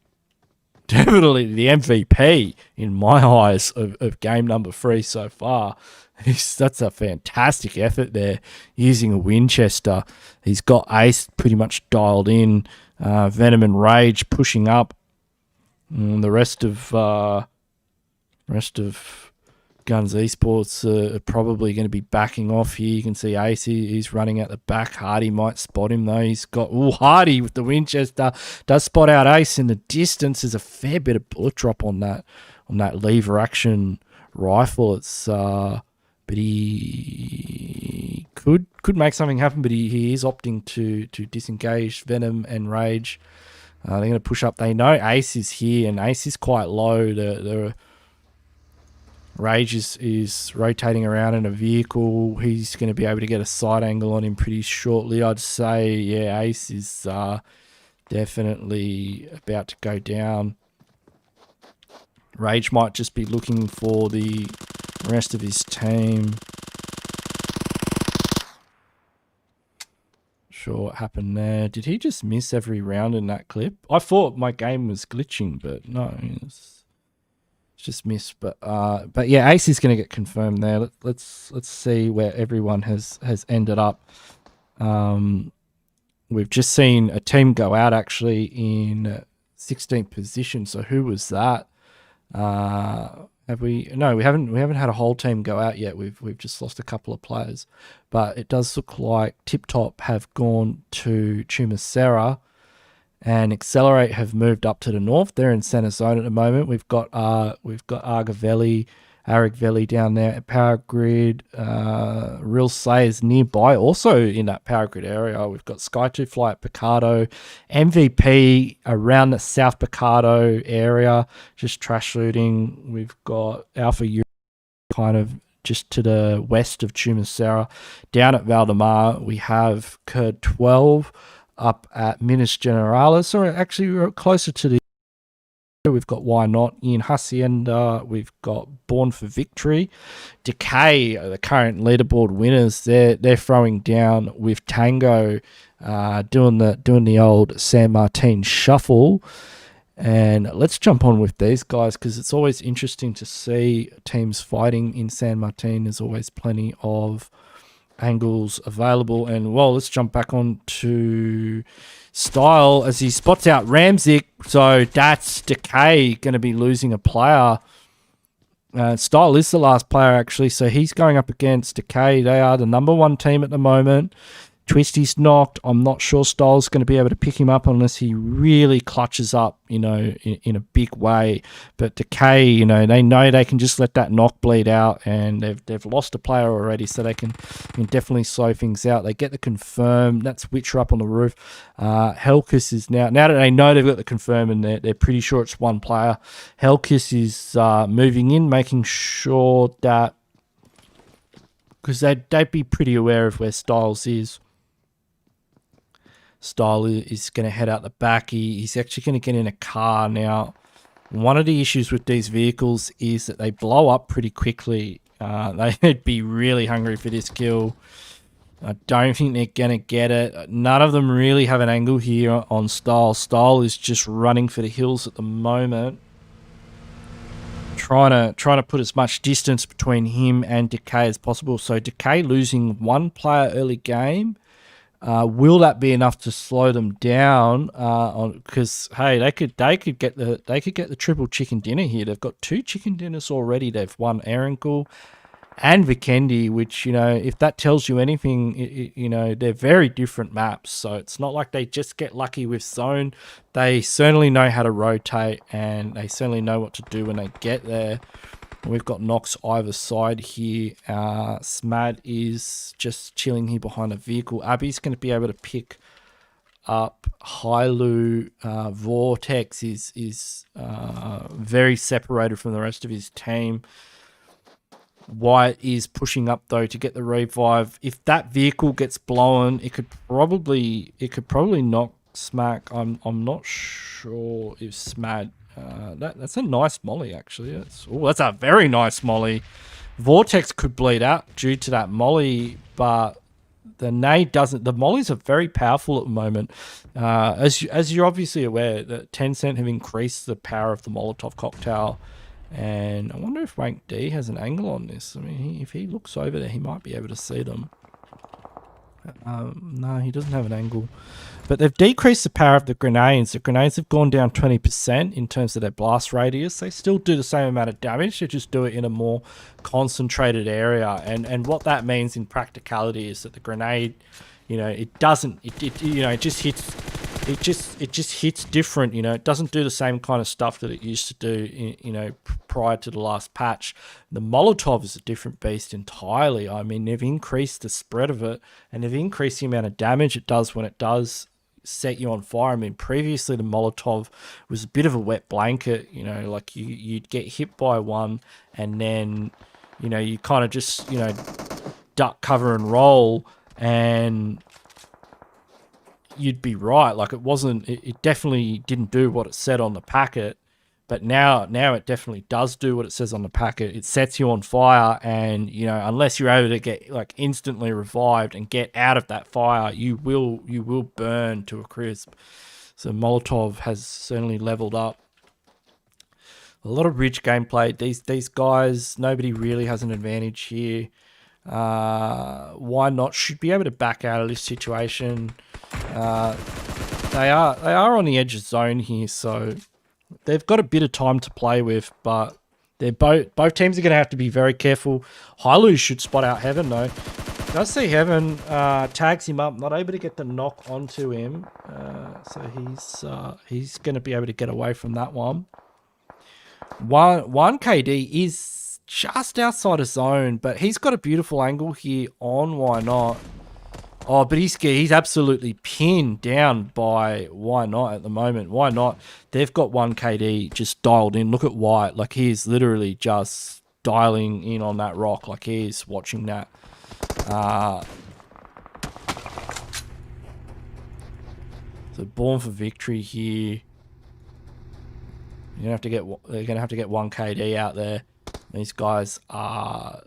the MVP in my eyes of game number 3 so far. That's a fantastic effort there using a Winchester. He's got Ace pretty much dialed in. Venom and Rage pushing up. The rest of Guns Esports are probably going to be backing off here. You can see Ace, he's running out the back. Hardy might spot him though. He's got Hardy with the Winchester does spot out Ace in the distance. There's a fair bit of bullet drop on that lever action rifle. It's but he could make something happen, but he is opting to disengage. Venom and Rage, they're going to push up. They know Ace is here, and Ace is quite low. The Rage is rotating around in a vehicle. He's going to be able to get a side angle on him pretty shortly. I'd say, yeah, Ace is definitely about to go down. Rage might just be looking for the rest of his team. Sure what happened there. Did he just miss every round in that clip? I thought my game was glitching, but no, it's just missed. But yeah, Ace is going to get confirmed there. Let's see where everyone has ended up. We've just seen a team go out actually in 16th position. So who was that? Have we? No, we haven't had a whole team go out yet. We've just lost a couple of players, but it does look like Tip Top have gone to Chumacera, and Accelerate have moved up to the north. They're in center zone at the moment. We've got Aragveli down there at Power Grid. Real Slayers nearby, also in that Power Grid area. We've got Sky 2 Fly at Picardo, MVP around the South Picardo area, just trash looting. We've got Alpha Europe kind of just to the west of Chumacera. Down at Valdemar, we have Kurd 12 up at Minas Generalis, or actually we're closer to the we've got Why Not, Ian Hacienda, we've got Born for Victory. Decay are the current leaderboard winners. They're throwing down with Tango, doing the old San Martin shuffle. And let's jump on with these guys because it's always interesting to see teams fighting in San Martin. There's always plenty of angles available. And, well, let's jump back on to Style as he spots out Ramzik. So that's Decay going to be losing a player. Style is the last player, actually. So he's going up against Decay. They are the number one team at the moment. Twisty's knocked. I'm not sure Style's going to be able to pick him up unless he really clutches up, in a big way. But Decay, they know they can just let that knock bleed out, and they've lost a player already, so they can definitely slow things out. They get the confirm. That's Witcher up on the roof. Helkiss is now that they know they've got the confirm and they're pretty sure it's one player. Helkiss is moving in, making sure that, because they'd be pretty aware of where Styles is. Style is going to head out the back. He's actually going to get in a car now. One of the issues with these vehicles is that they blow up pretty quickly. They'd be really hungry for this kill. I don't think they're going to get it. None of them really have an angle here on Style. Style is just running for the hills at the moment. Trying to put as much distance between him and Decay as possible. So Decay losing one player early game. Will that be enough to slow them down? Because hey, they could get the triple chicken dinner here. They've got 2 chicken dinners already. They've won Erangel and Vikendi, which if that tells you anything, they're very different maps. So it's not like they just get lucky with zone. They certainly know how to rotate, and they certainly know what to do when they get there. We've got Nox either side here. Smad is just chilling here behind a vehicle. Abby's going to be able to pick up Hailu. Vortex is very separated from the rest of his team. White is pushing up though to get the revive. If that vehicle gets blown, it could probably knock Smack. I'm not sure if Smad. That's a nice molly, actually. That's a very nice molly. Vortex could bleed out due to that molly, but the nade doesn't. The mollies are very powerful at the moment. As you're obviously aware, that Tencent have increased the power of the Molotov cocktail, and I wonder if Rank D has an angle on this. I mean, if he looks over there, he might be able to see them. No, he doesn't have an angle. But they've decreased the power of the grenades. The grenades have gone down 20% in terms of their blast radius. They still do the same amount of damage. They just do it in a more concentrated area. And what that means in practicality is that the grenade, it just hits different. It doesn't do the same kind of stuff that it used to do, prior to the last patch. The Molotov is a different beast entirely. I mean, they've increased the spread of it, and they've increased the amount of damage it does when it does set you on fire. I mean, previously the Molotov was a bit of a wet blanket, like you'd get hit by one, and then, you kind of just, duck, cover, and roll, and you'd be right. Like it definitely didn't do what it said on the packet, but now it definitely does do what it says on the packet. It sets you on fire, and unless you're able to get like instantly revived and get out of that fire, you will burn to a crisp. So Molotov has certainly leveled up. A lot of rich gameplay. These guys, nobody really has an advantage here. Why Not should be able to back out of this situation. They are on the edge of zone here, so they've got a bit of time to play with, but they're both teams are going to have to be very careful. Hailu should spot out Heaven though. Does see Heaven, tags him up, not able to get the knock onto him, so he's going to be able to get away from that one. One KD is just outside of zone, but he's got a beautiful angle here on Why Not. Oh, but he's absolutely pinned down by Why Not at the moment. Why Not? They've got 1 KD just dialed in. Look at White. Like, he is literally just dialing in on that rock. Like, he is watching that. So, Born for Victory here. They're gonna have to get one KD out there. These guys are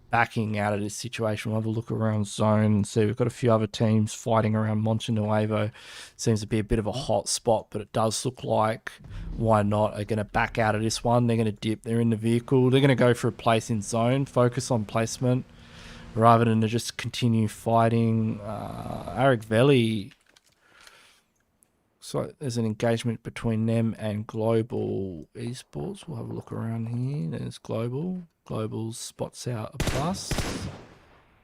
backing out of this situation. We'll have a look around zone and see. We've got a few other teams fighting around Monte Nuevo. Seems to be a bit of a hot spot, but it does look like Why Not are going to back out of this one. They're going to dip. They're in the vehicle. They're going to go for a place in zone, focus on placement, rather than to just continue fighting. Aragveli. So there's an engagement between them and Global Esports. We'll have a look around here. There's Global. Global spots out a bus.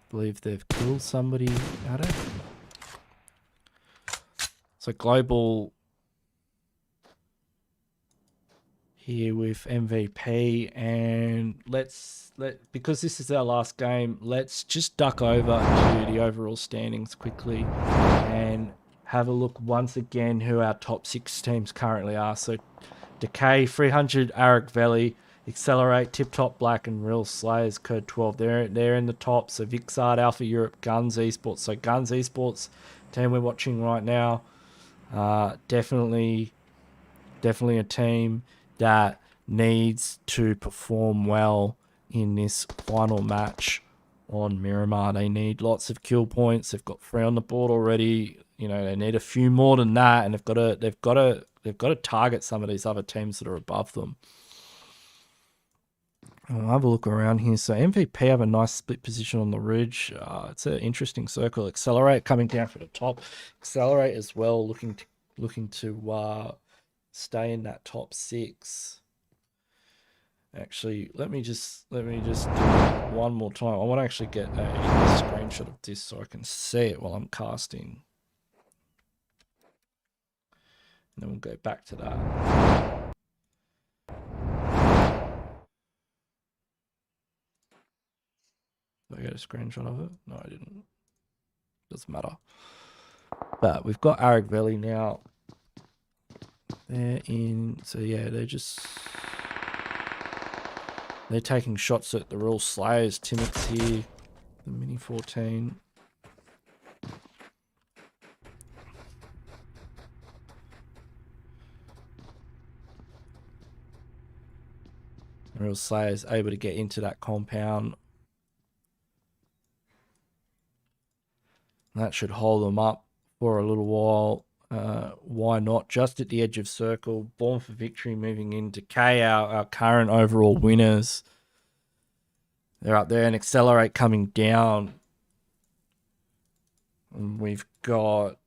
Believe they've killed somebody at it. So Global here with MVP, and because this is our last game, let's just duck over to the overall standings quickly and have a look once again who our top 6 teams currently are. So Decay, 300, Aragveli, Accelerate, Tip Top Black, and Real Slayers, Code 12. They're in the top. So VIKINDI.CET, Alpha Europe, Guns Esports. So Guns Esports team we're watching right now, definitely a team that needs to perform well in this final match on Miramar. They need lots of kill points. They've got 3 on the board already. You know, they need a few more than that, and they've got to target some of these other teams that are above them. I'll have a look around here. So MVP have a nice split position on the ridge. It's an interesting circle. Accelerate coming down for the top. Accelerate as well, looking to stay in that top 6. Actually, let me just do one more time. I want to actually get a screenshot of this so I can see it while I'm casting. And then we'll go back to that. Did I get a screenshot of it? No, I didn't. Doesn't matter. But we've got Aragveli now. They're in. So yeah, they're taking shots at the Real Slayers. Timix here. The Mini 14. Real Slayers able to get into that compound. That should hold them up for a little while. Why Not? Just at the edge of circle. Born for Victory moving in. Decay, our current overall winners. They're up there, and Accelerate coming down. And we've got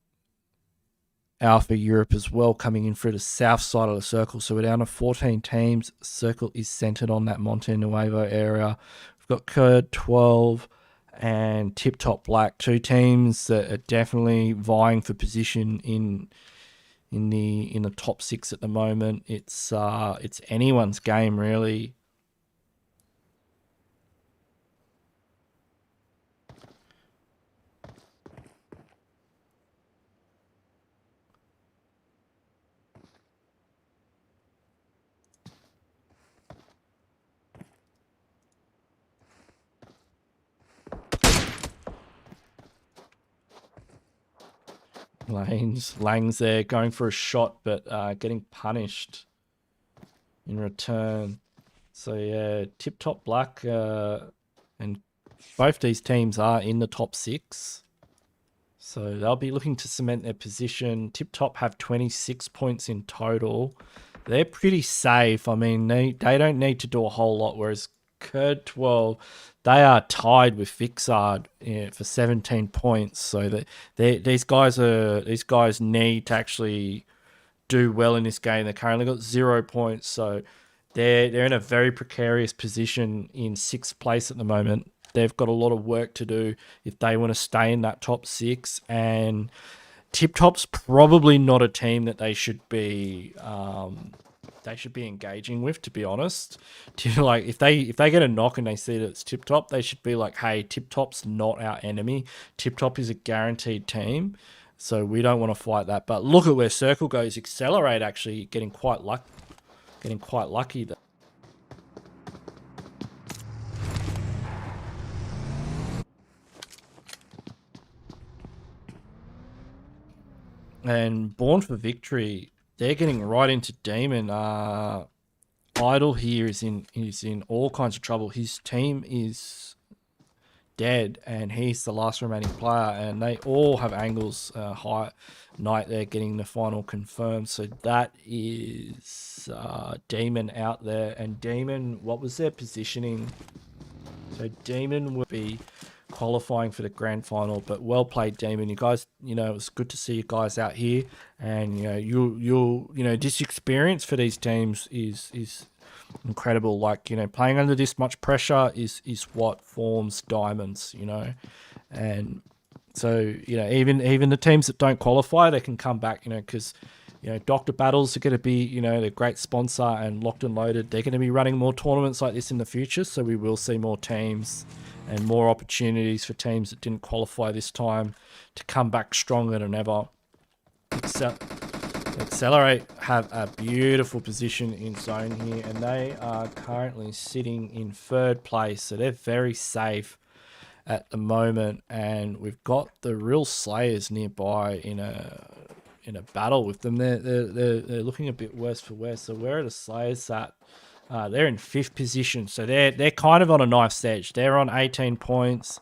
Alpha Europe as well coming in through the south side of the circle. So we're down to 14 teams. Circle is centered on that Monte Nuevo area. We've got Code 12 and Tip Top Black, 2 teams that are definitely vying for position in the top 6 at the moment. It's anyone's game really. Lang's there going for a shot, but getting punished in return. So yeah, Tip Top Black and both these teams are in the top 6. So they'll be looking to cement their position. Tip Top have 26 points in total. They're pretty safe. I mean, they don't need to do a whole lot, whereas Code 12, they are tied with VIKINDI for 17 points. So that these guys need to actually do well in this game. They currently got 0 points, so they're in a very precarious position in 6th place at the moment. They've got a lot of work to do if they want to stay in that top 6. And Tip Top's probably not a team that they should be engaging with, to be honest. Like if they get a knock and they see that it's Tip Top, they should be like, hey, Tip Top's not our enemy. Tip Top is a guaranteed team, so we don't want to fight that. But look at where Circle goes. Accelerate actually getting quite lucky there. And Born for Victory, they're getting right into Demon. Idol here is in all kinds of trouble. His team is dead, and he's the last remaining player, and they all have angles. High Knight there getting the final confirmed, so that is Demon out there. And Demon, what was their positioning? So Demon will be qualifying for the grand final, but well played, Demon. You guys, it was good to see you guys out here, and this experience for these teams is incredible. Like, playing under this much pressure is what forms diamonds, and so even the teams that don't qualify, they can come back, because Dr. Battles are going to be the great sponsor, and Locked and Loaded, they're going to be running more tournaments like this in the future, so we will see more teams and more opportunities for teams that didn't qualify this time to come back stronger than ever. Accelerate have a beautiful position in zone here, and they are currently sitting in 3rd place, so they're very safe at the moment. And we've got the real Slayers nearby in a battle with them. They're looking a bit worse for wear. So where are the Slayers at? They're in 5th position, so they're kind of on a knife's edge. They're on 18 points.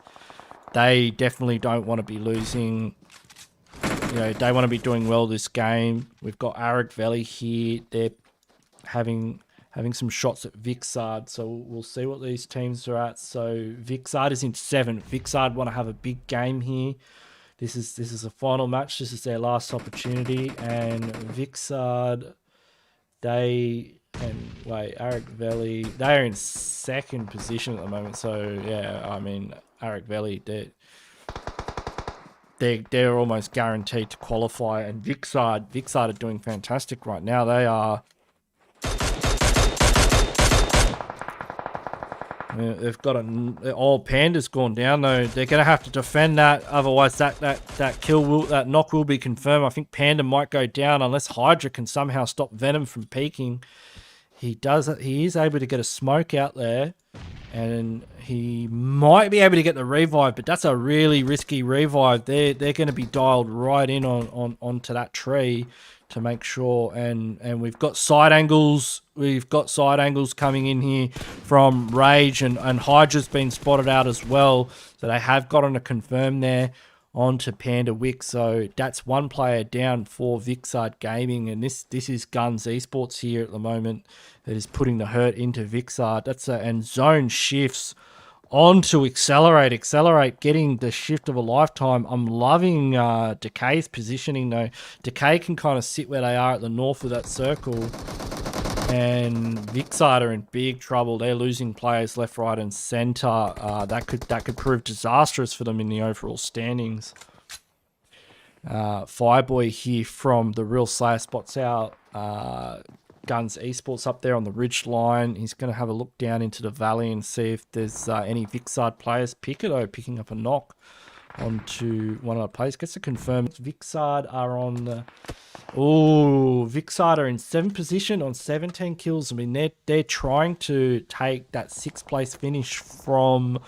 They definitely don't want to be losing. They want to be doing well this game. We've got Aragveli here. They're having some shots at VIKINDI.CET, so we'll see what these teams are at. So VIKINDI.CET is in 7th. VIKINDI.CET want to have a big game here. This is a final match. This is their last opportunity, and VIKINDI.CET, Aragveli, they're in 2nd position at the moment. So yeah, I mean, Aragveli, they're almost guaranteed to qualify, and VIKINDI.CET are doing fantastic right now. They are. They've got Panda's gone down though. They're going to have to defend that, otherwise that knock will be confirmed. I think Panda might go down unless Hydra can somehow stop Venom from peeking. He is able to get a smoke out there, and he might be able to get the revive, but that's a really risky revive. They're going to be dialed right in onto that tree to make sure, and we've got side angles. We've got side angles coming in here from Rage, and Hydra's been spotted out as well. So they have gotten a confirm there onto Panda Wick. So that's one player down for VIKINDI.CET Gaming, and this is Guns Esports here at the moment that is putting the hurt into VIKINDI.CET. And zone shifts onto Accelerate getting the shift of a lifetime. I'm loving Decay's positioning though. Decay can kind of sit where they are at the north of that circle, and VIKINDI.CET are in big trouble. They're losing players left, right, and center. That could prove disastrous for them in the overall standings. Fireboy here from the Real Slayer spots out Guns Esports up there on the ridge line. He's going to have a look down into the valley and see if there's any VIKINDI.CET players. Piccolo picking up a knock onto one of the players. Gets to confirm VIKINDI.CET are on the... Oh, VIKINDI.CET are in 7th position on 17 kills. I mean, they're trying to take that 6th place finish from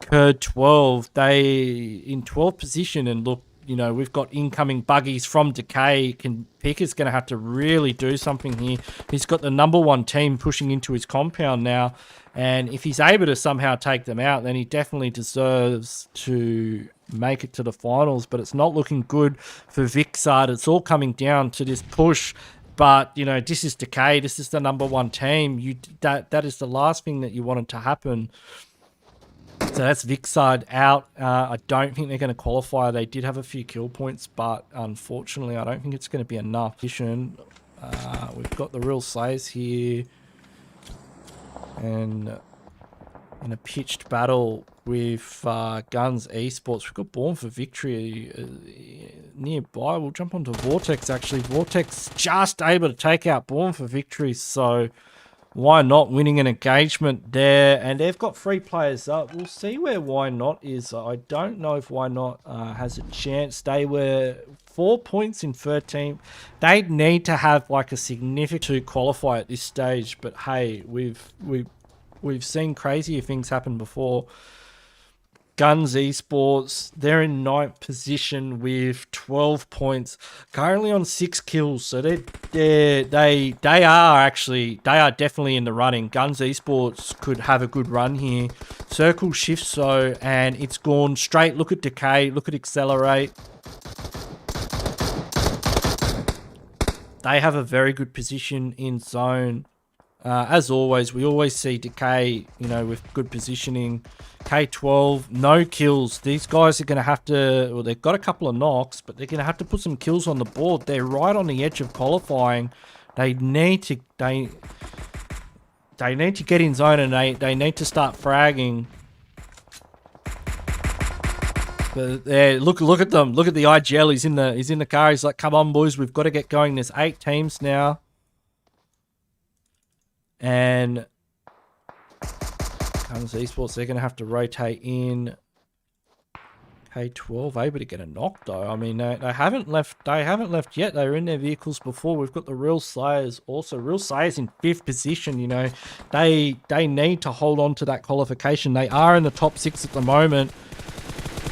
Curd 12. They in 12th position, and look, we've got incoming buggies from Decay. Picker's going to have to really do something here. He's got the #1 team pushing into his compound now, and if he's able to somehow take them out, then he definitely deserves to make it to the finals. But it's not looking good for VIKINDI.CET. It's all coming down to this push. But, this is Decay. This is the #1 team. That is the last thing that you wanted to happen. So that's VIKINDI.CET out. I don't think they're going to qualify. They did have a few kill points, but unfortunately, I don't think it's going to be enough. We've got the Real Slayers here, and in a pitched battle with Guns Esports, we've got Born for Victory nearby. We'll jump onto Vortex, actually. Vortex just able to take out Born for Victory, so... Why Not winning an engagement there, and they've got 3 players up. We'll see where Why Not is. I don't know if Why Not has a chance. They were 4 points in 13. They'd need to have like a significant to qualify at this stage. But hey, we've seen crazier things happen before. Guns Esports. They're in 9th position with 12 points, currently on 6 kills. So they are definitely in the running. Guns Esports could have a good run here. Circle shifts so, and it's gone straight. Look at Decay. Look at Accelerate. They have a very good position in zone. As always, we always see Decay, with good positioning. K12, no kills. These guys are going to have to, well, they've got a couple of knocks, but they're going to have to put some kills on the board. They're right on the edge of qualifying. They need to get in zone, and they need to start fragging. But look at them. Look at the IGL. He's in the car. He's like, come on, boys, we've got to get going. There's 8 teams now. And comes Esports, they're going to have to rotate in. K12 able to get a knock though. I mean, they haven't left yet. They were in their vehicles before. We've got the Real Slayers also. Real Slayers in 5th position. They need to hold on to that qualification. They are in the top 6 at the moment.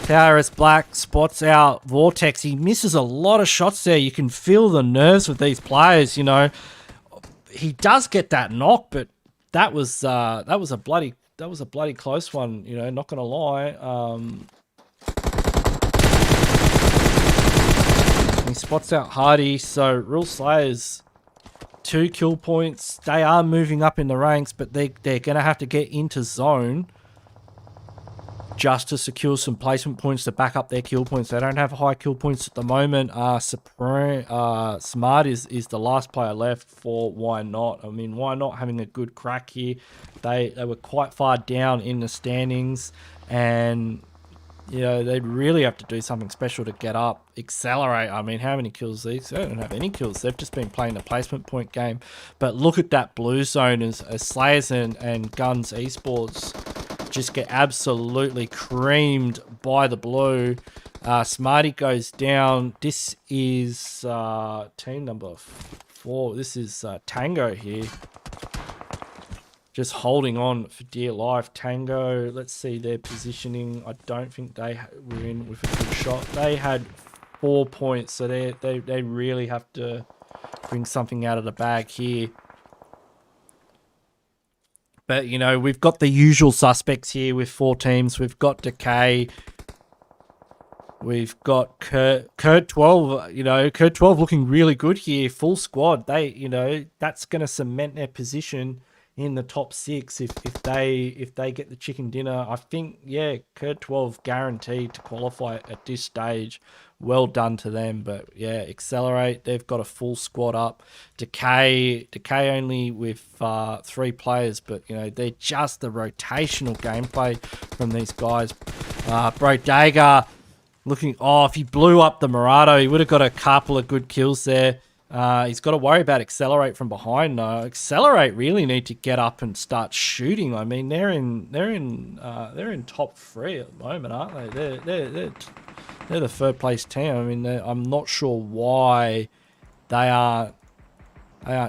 TRS Black spots out Vortex. He misses a lot of shots there. You can feel the nerves with these players. He does get that knock, but that was a bloody close one. Not gonna lie. He spots out Hardy. So Real Slayers, 2 kill points. They are moving up in the ranks, but they're gonna have to get into zone just to secure some placement points to back up their kill points. They don't have high kill points at the moment. Smart is the last player left for Why Not. I mean, Why Not having a good crack here. They were quite far down in the standings, and they'd really have to do something special to get up. Accelerate. I mean, how many kills these? They don't have any kills. They've just been playing the placement point game. But look at that blue zone as Slayers and Guns Esports just get absolutely creamed by the blue. Smarty goes down. This is team number 4. This is Tango here. Just holding on for dear life. Tango, let's see their positioning. I don't think they were in with a good shot. They had 4 points, so they really have to bring something out of the bag here. But, we've got the usual suspects here with 4 teams. We've got Decay. We've got Kurt 12, Kurt 12 looking really good here. Full squad. That's going to cement their position in the top 6 if they get the chicken dinner. I think, Kurt 12 guaranteed to qualify at this stage. Well done to them. But Accelerate, they've got a full squad up. Decay only with 3 players, but they're just the rotational gameplay from these guys. Bro Dagger looking off. He blew up the Murado. He would have got a couple of good kills there. He's got to worry about Accelerate from behind though. Accelerate really need to get up and start shooting. I mean, they're in top 3 at the moment, aren't they? They're the 3rd place team. I mean, I'm not sure why they aren't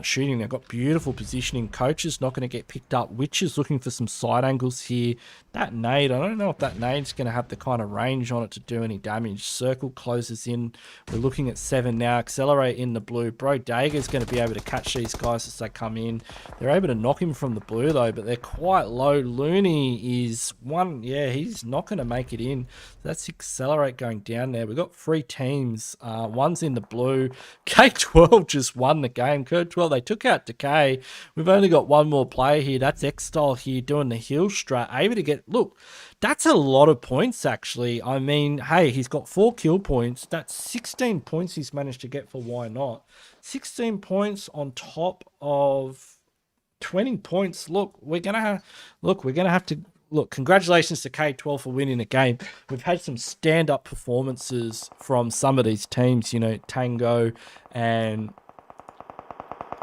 shooting. They've got beautiful positioning. Coach is not going to get picked up. Witch is looking for some side angles here. That nade, I don't know if that nade's going to have the kind of range on it to do any damage. Circle closes in. We're looking at 7 now. Accelerate in the blue. Bro Dagger's going to be able to catch these guys as they come in. They're able to knock him from the blue though, but they're quite low. Looney is one. Yeah, he's not going to make it in. That's Accelerate going down there. We've got 3 teams. One's in the blue. K12 just won the game. K12, they took out Decay. We've only got 1 more player here. That's X-Style here doing the heel strat. Able to get... Look, that's a lot of points, actually. I mean, hey, he's got 4 kill points. That's 16 points he's managed to get for Why Not. 16 points on top of 20 points. Look, we're gonna have to... Look, congratulations to K12 for winning the game. We've had some stand-up performances from some of these teams, Tango and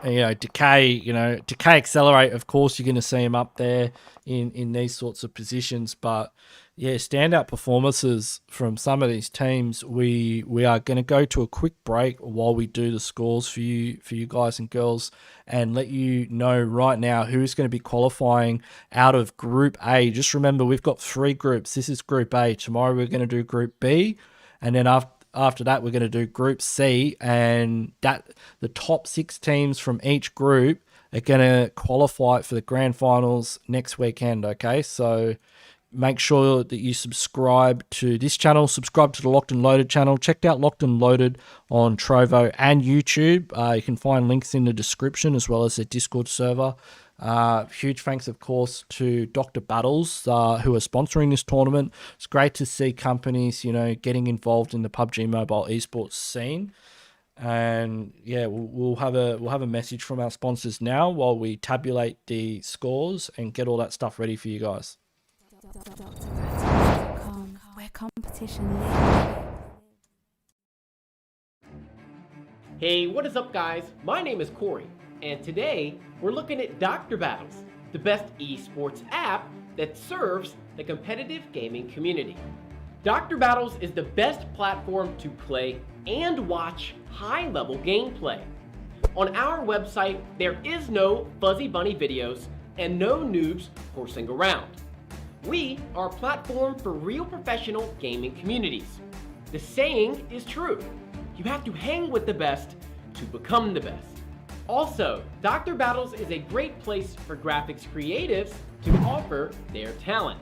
Decay, Decay Accelerate, of course, you're going to see him up there in these sorts of positions. But Yeah, standout performances from some of these teams. We are going to go to a quick break while we do the scores for you guys and girls, and let you know right now who's going to be qualifying out of Group A. Just remember, we've got 3 groups. This is Group A. Tomorrow we're going to do Group B, and then after that we're going to do Group C, and that the top 6 teams from each group are going to qualify for the grand finals next weekend. Okay, so make sure that you subscribe to this channel, subscribe to the Locked and Loaded channel. Check out Locked and Loaded on Trovo and YouTube. You can find links in the description as well as their Discord server. Huge thanks, of course, to Dr. Battles, who are sponsoring this tournament. It's great to see companies, getting involved in the PUBG Mobile esports scene. And yeah, we'll have a message from our sponsors now while we tabulate the scores and get all that stuff ready for you guys. DrBattles.com, where competition lives. Hey, what is up, guys? My name is Corey, and today we're looking at Dr. Battles, the best esports app that serves the competitive gaming community. Dr. Battles is the best platform to play and watch high-level gameplay. On our website, there is no fuzzy bunny videos and no noobs horsing around. We are a platform for real professional gaming communities. The saying is true. You have to hang with the best to become the best. Also, Dr. Battles is a great place for graphics creatives to offer their talent.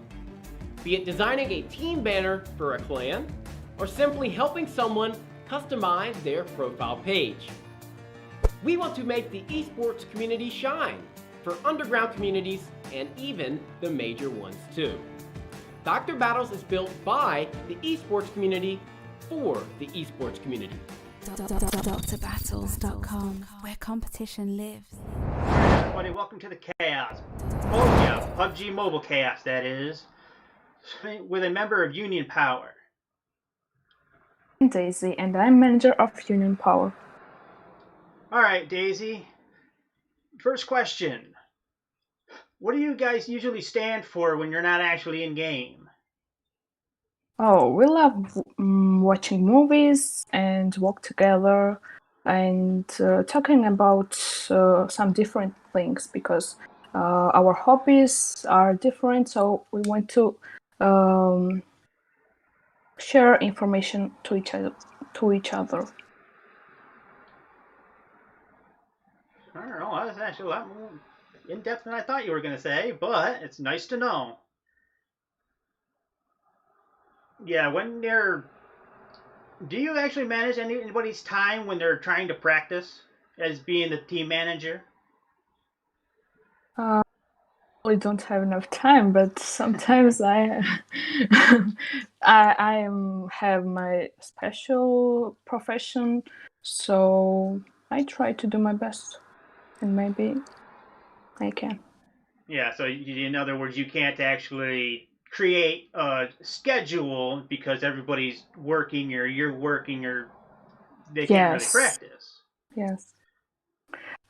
Be it designing a team banner for a clan, or simply helping someone customize their profile page. We want to make the esports community shine for underground communities and even the major ones too. Dr. Battles is built by the esports community for the esports community. DrBattles.com, where competition lives. Alright, everybody, welcome to the chaos. Oh yeah, PUBG Mobile Chaos, that is. With a member of Union Power. I'm Daisy, and I'm manager of Union Power. Alright, Daisy. First question. What do you guys usually stand for when you're not actually in game? Oh, we love watching movies and walk together and talking about some different things because our hobbies are different, so we want to share information to each other. I don't know, that's actually a lot more in-depth than I thought you were going to say, but it's nice to know. Yeah, do you actually manage anybody's time when they're trying to practice as being the team manager? We don't have enough time, but sometimes I have my special profession, so I try to do my best, and maybe I can. Yeah, so in other words, you can't actually create a schedule because everybody's working or you're working or they can't really Yes. practice. Yes.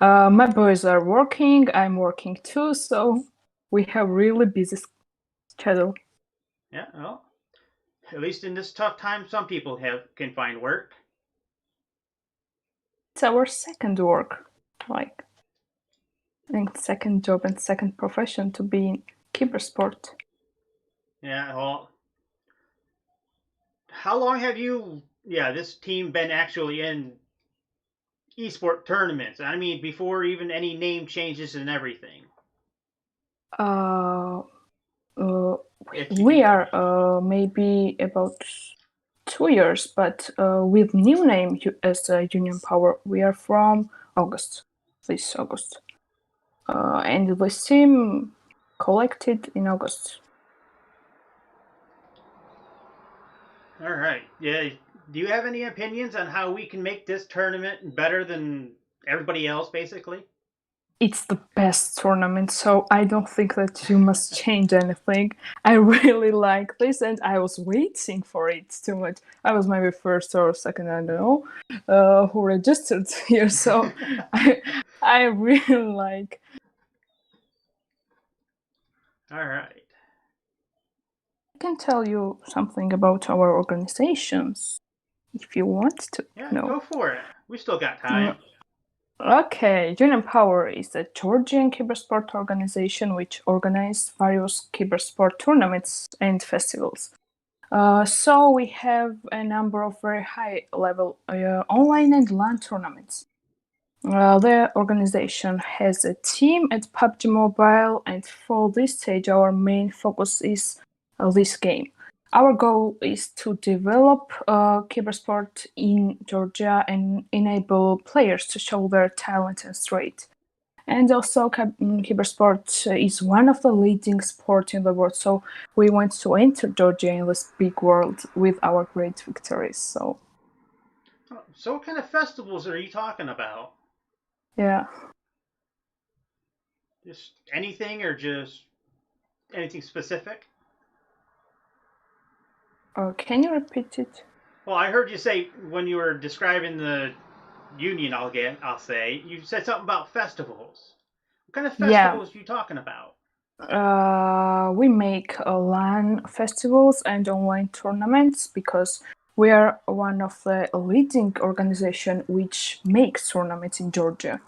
My boys are working, I'm working too, so we have really busy schedule. Yeah, well, at least in this tough time, some people can find work. It's our second work, like, and second job and second profession to be in cybersport. Yeah, well, how long have this team been actually in esport tournaments? I mean, before even any name changes and everything. We are maybe about 2 years, but with new name as Union Power, we are from this August. And the team collected in August. All right. Yeah. Do you have any opinions on how we can make this tournament better than everybody else, basically? It's the best tournament, so I don't think that you must change anything. I really like this, and I was waiting for it too much. I was maybe first or second, I don't know, who registered here, so I really like. All right. can tell you something about our organizations if you want to Yeah, know. go for it. We still got time. Okay, Union Power is a Georgian cybersport organization which organizes various cybersport tournaments and festivals. So we have a number of very high-level online and LAN tournaments. The organization has a team at PUBG Mobile, and for this stage, our main focus is this game. Our goal is to develop cybersport in Georgia and enable players to show their talent and strength. And also, cybersport is one of the leading sports in the world, so we want to enter Georgia in this big world with our great victories. So what kind of festivals are you talking about? yeah. Just anything or just anything specific? Can you repeat it? Well, I heard you say when you were describing the union, I'll say, you said something about festivals. What kind of festivals are you talking about? We make LAN festivals and online tournaments because we are one of the leading organization which makes tournaments in Georgia.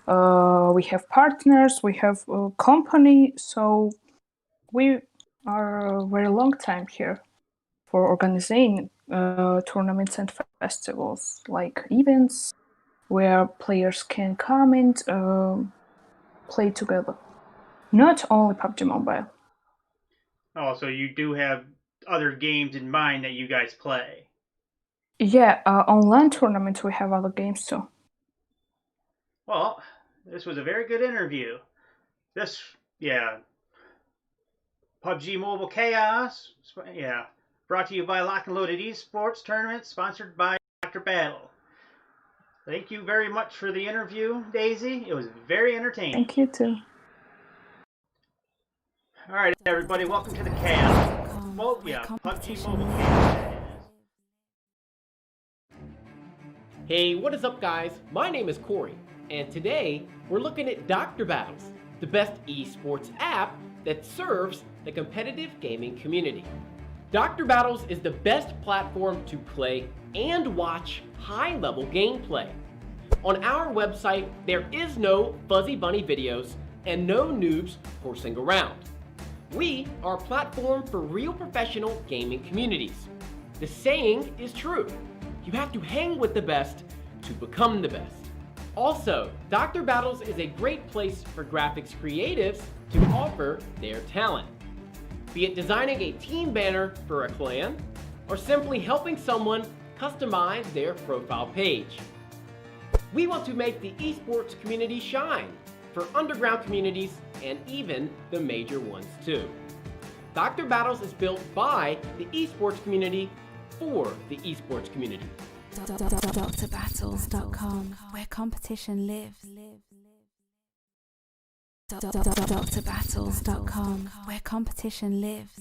We have partners, we have a company, so we are a very long time here for organizing tournaments and festivals, like events where players can come and play together. Not only PUBG Mobile. Oh, so you do have other games in mind that you guys play? Yeah, online tournaments we have other games too. Well, this was a very good interview. PUBG Mobile Chaos, brought to you by Lock and Loaded Esports Tournament, sponsored by Dr. Battle. Thank you very much for the interview, Daisy. It was very entertaining. Thank you too. All right, everybody, welcome to the Chaos. PUBG Mobile Chaos. Hey, what is up, guys? My name is Corey, and today we're looking at Dr. Battles, the best esports app that serves the competitive gaming community. Dr. Battles is the best platform to play and watch high-level gameplay. On our website, there is no fuzzy bunny videos and no noobs horsing around. We are a platform for real professional gaming communities. The saying is true. You have to hang with the best to become the best. Also, Dr. Battles is a great place for graphics creatives to offer their talent. Be it designing a team banner for a clan, or simply helping someone customize their profile page. We want to make the esports community shine for underground communities and even the major ones too. Dr. Battles is built by the esports community for the esports community. DrBattles.com, where competition lives. DrBattles.com, where competition lives.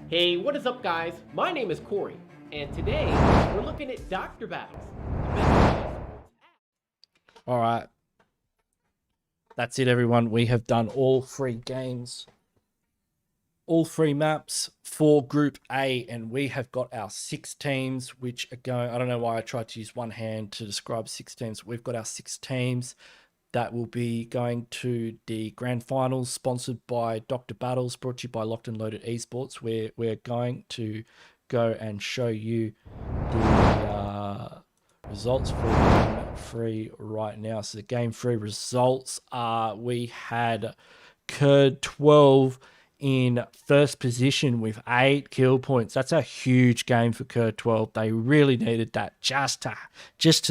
Hey, what is up, guys? My name is Corey, and today we're looking at Dr. Battles, the best esports app. All right. That's it, everyone. We have done all 3 games, all 3 maps for Group A, and we have got our 6 teams, which are going. I don't know why I tried to use one hand to describe 6 teams. We've got our 6 teams that will be going to the grand finals, sponsored by Dr. Battles, brought to you by Locked and Loaded Esports, where we're going to go and show you the results for Game 3 right now. So the Game 3 results are, we had Kurd 12 in first position with 8 kill points. That's a huge game for Kurd 12. They really needed that just to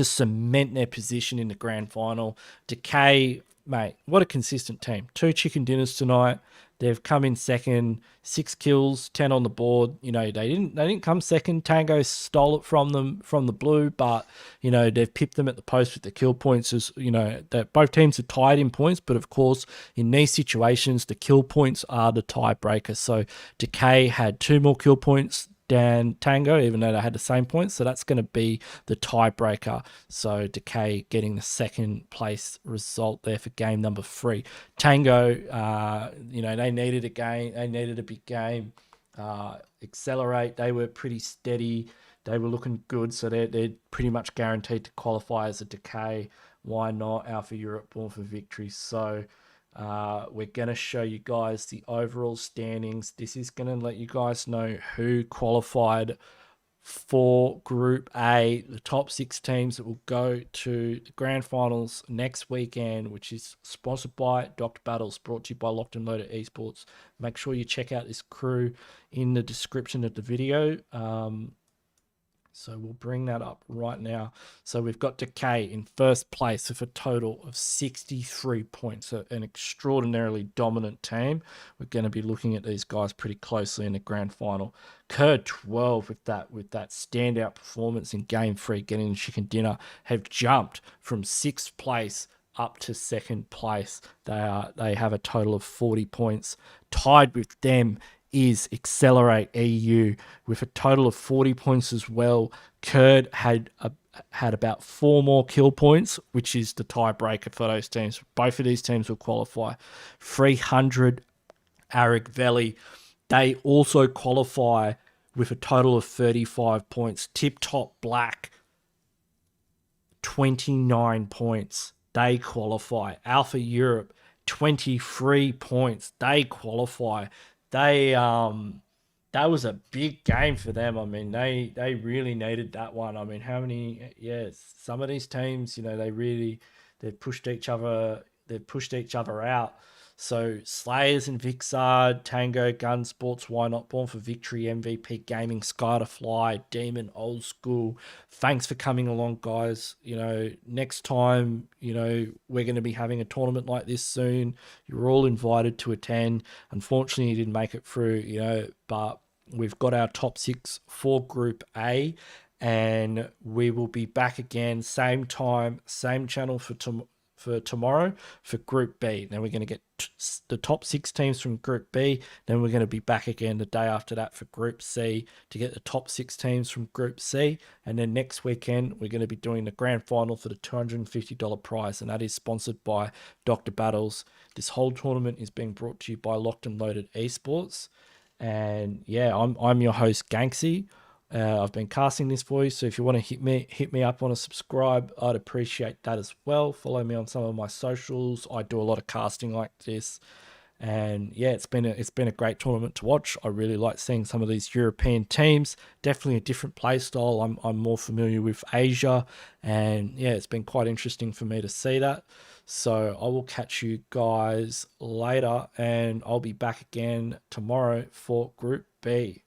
cement their position in the grand final. Decay, mate, what a consistent team. 2 chicken dinners tonight. They've come in second, 6 kills, 10 on the board. You know, they didn't come second. Tango stole it from them from the blue, but you know, they've pipped them at the post with the kill points. As you know, that both teams are tied in points, but of course, in these situations, the kill points are the tiebreaker. So Decay had 2 more kill points than Tango, even though they had the same points. So that's going to be the tiebreaker. So Decay getting the second place result there for game number 3. Tango, they needed a game. They needed a big game. Accelerate. They were pretty steady. They were looking good. So they're pretty much guaranteed to qualify as a Decay. Why not? Alpha Europe, born for victory. So we're going to show you guys the overall standings. This is going to let you guys know who qualified for Group A, the top 6 teams that will go to the grand finals next weekend, which is sponsored by Dr. Battles, brought to you by Locked and Loaded Esports. Make sure you check out this crew in the description of the video. So we'll bring that up right now. So we've got Decay in first place with a total of 63 points. So an extraordinarily dominant team. We're going to be looking at these guys pretty closely in the grand final. Curd 12 with that standout performance in game 3, getting the chicken dinner, have jumped from 6th place up to 2nd place. They have a total of 40 points. Tied with them is Accelerate EU with a total of 40 points as well. Curd had about 4 more kill points, which is the tiebreaker for those teams. Both of these teams will qualify. 300 Aragveli, they also qualify with a total of 35 points. Tip Top Black, 29 points. They qualify. Alpha Europe, 23 points. They qualify. That was a big game for them. I mean, they really needed that one. I mean, some of these teams, they've pushed each other out. So Slayers and Vixard, Tango, Gun Sports, Why Not, Born for Victory, MVP Gaming, Sky to Fly, Demon, Old School. Thanks for coming along, guys. Next time, we're going to be having a tournament like this soon. You're all invited to attend. Unfortunately, you didn't make it through, but we've got our top 6 for Group A, and we will be back again, same time, same channel for tomorrow for Group B. Then we're going to get the top 6 teams from Group B. Then we're going to be back again the day after that for Group C to get the top 6 teams from Group C. And then next weekend, we're going to be doing the grand final for the $250 prize, and that is sponsored by Dr. Battles. This whole tournament is being brought to you by Locked and Loaded Esports. And yeah, I'm your host, Ganksy. I've been casting this for you, so if you want to hit me up on a subscribe, I'd appreciate that as well. Follow me on some of my socials. I do a lot of casting like this, and yeah, it's been a great tournament to watch. I really like seeing some of these European teams. Definitely a different play style. I'm more familiar with Asia, and yeah, it's been quite interesting for me to see that. So I will catch you guys later, and I'll be back again tomorrow for Group B.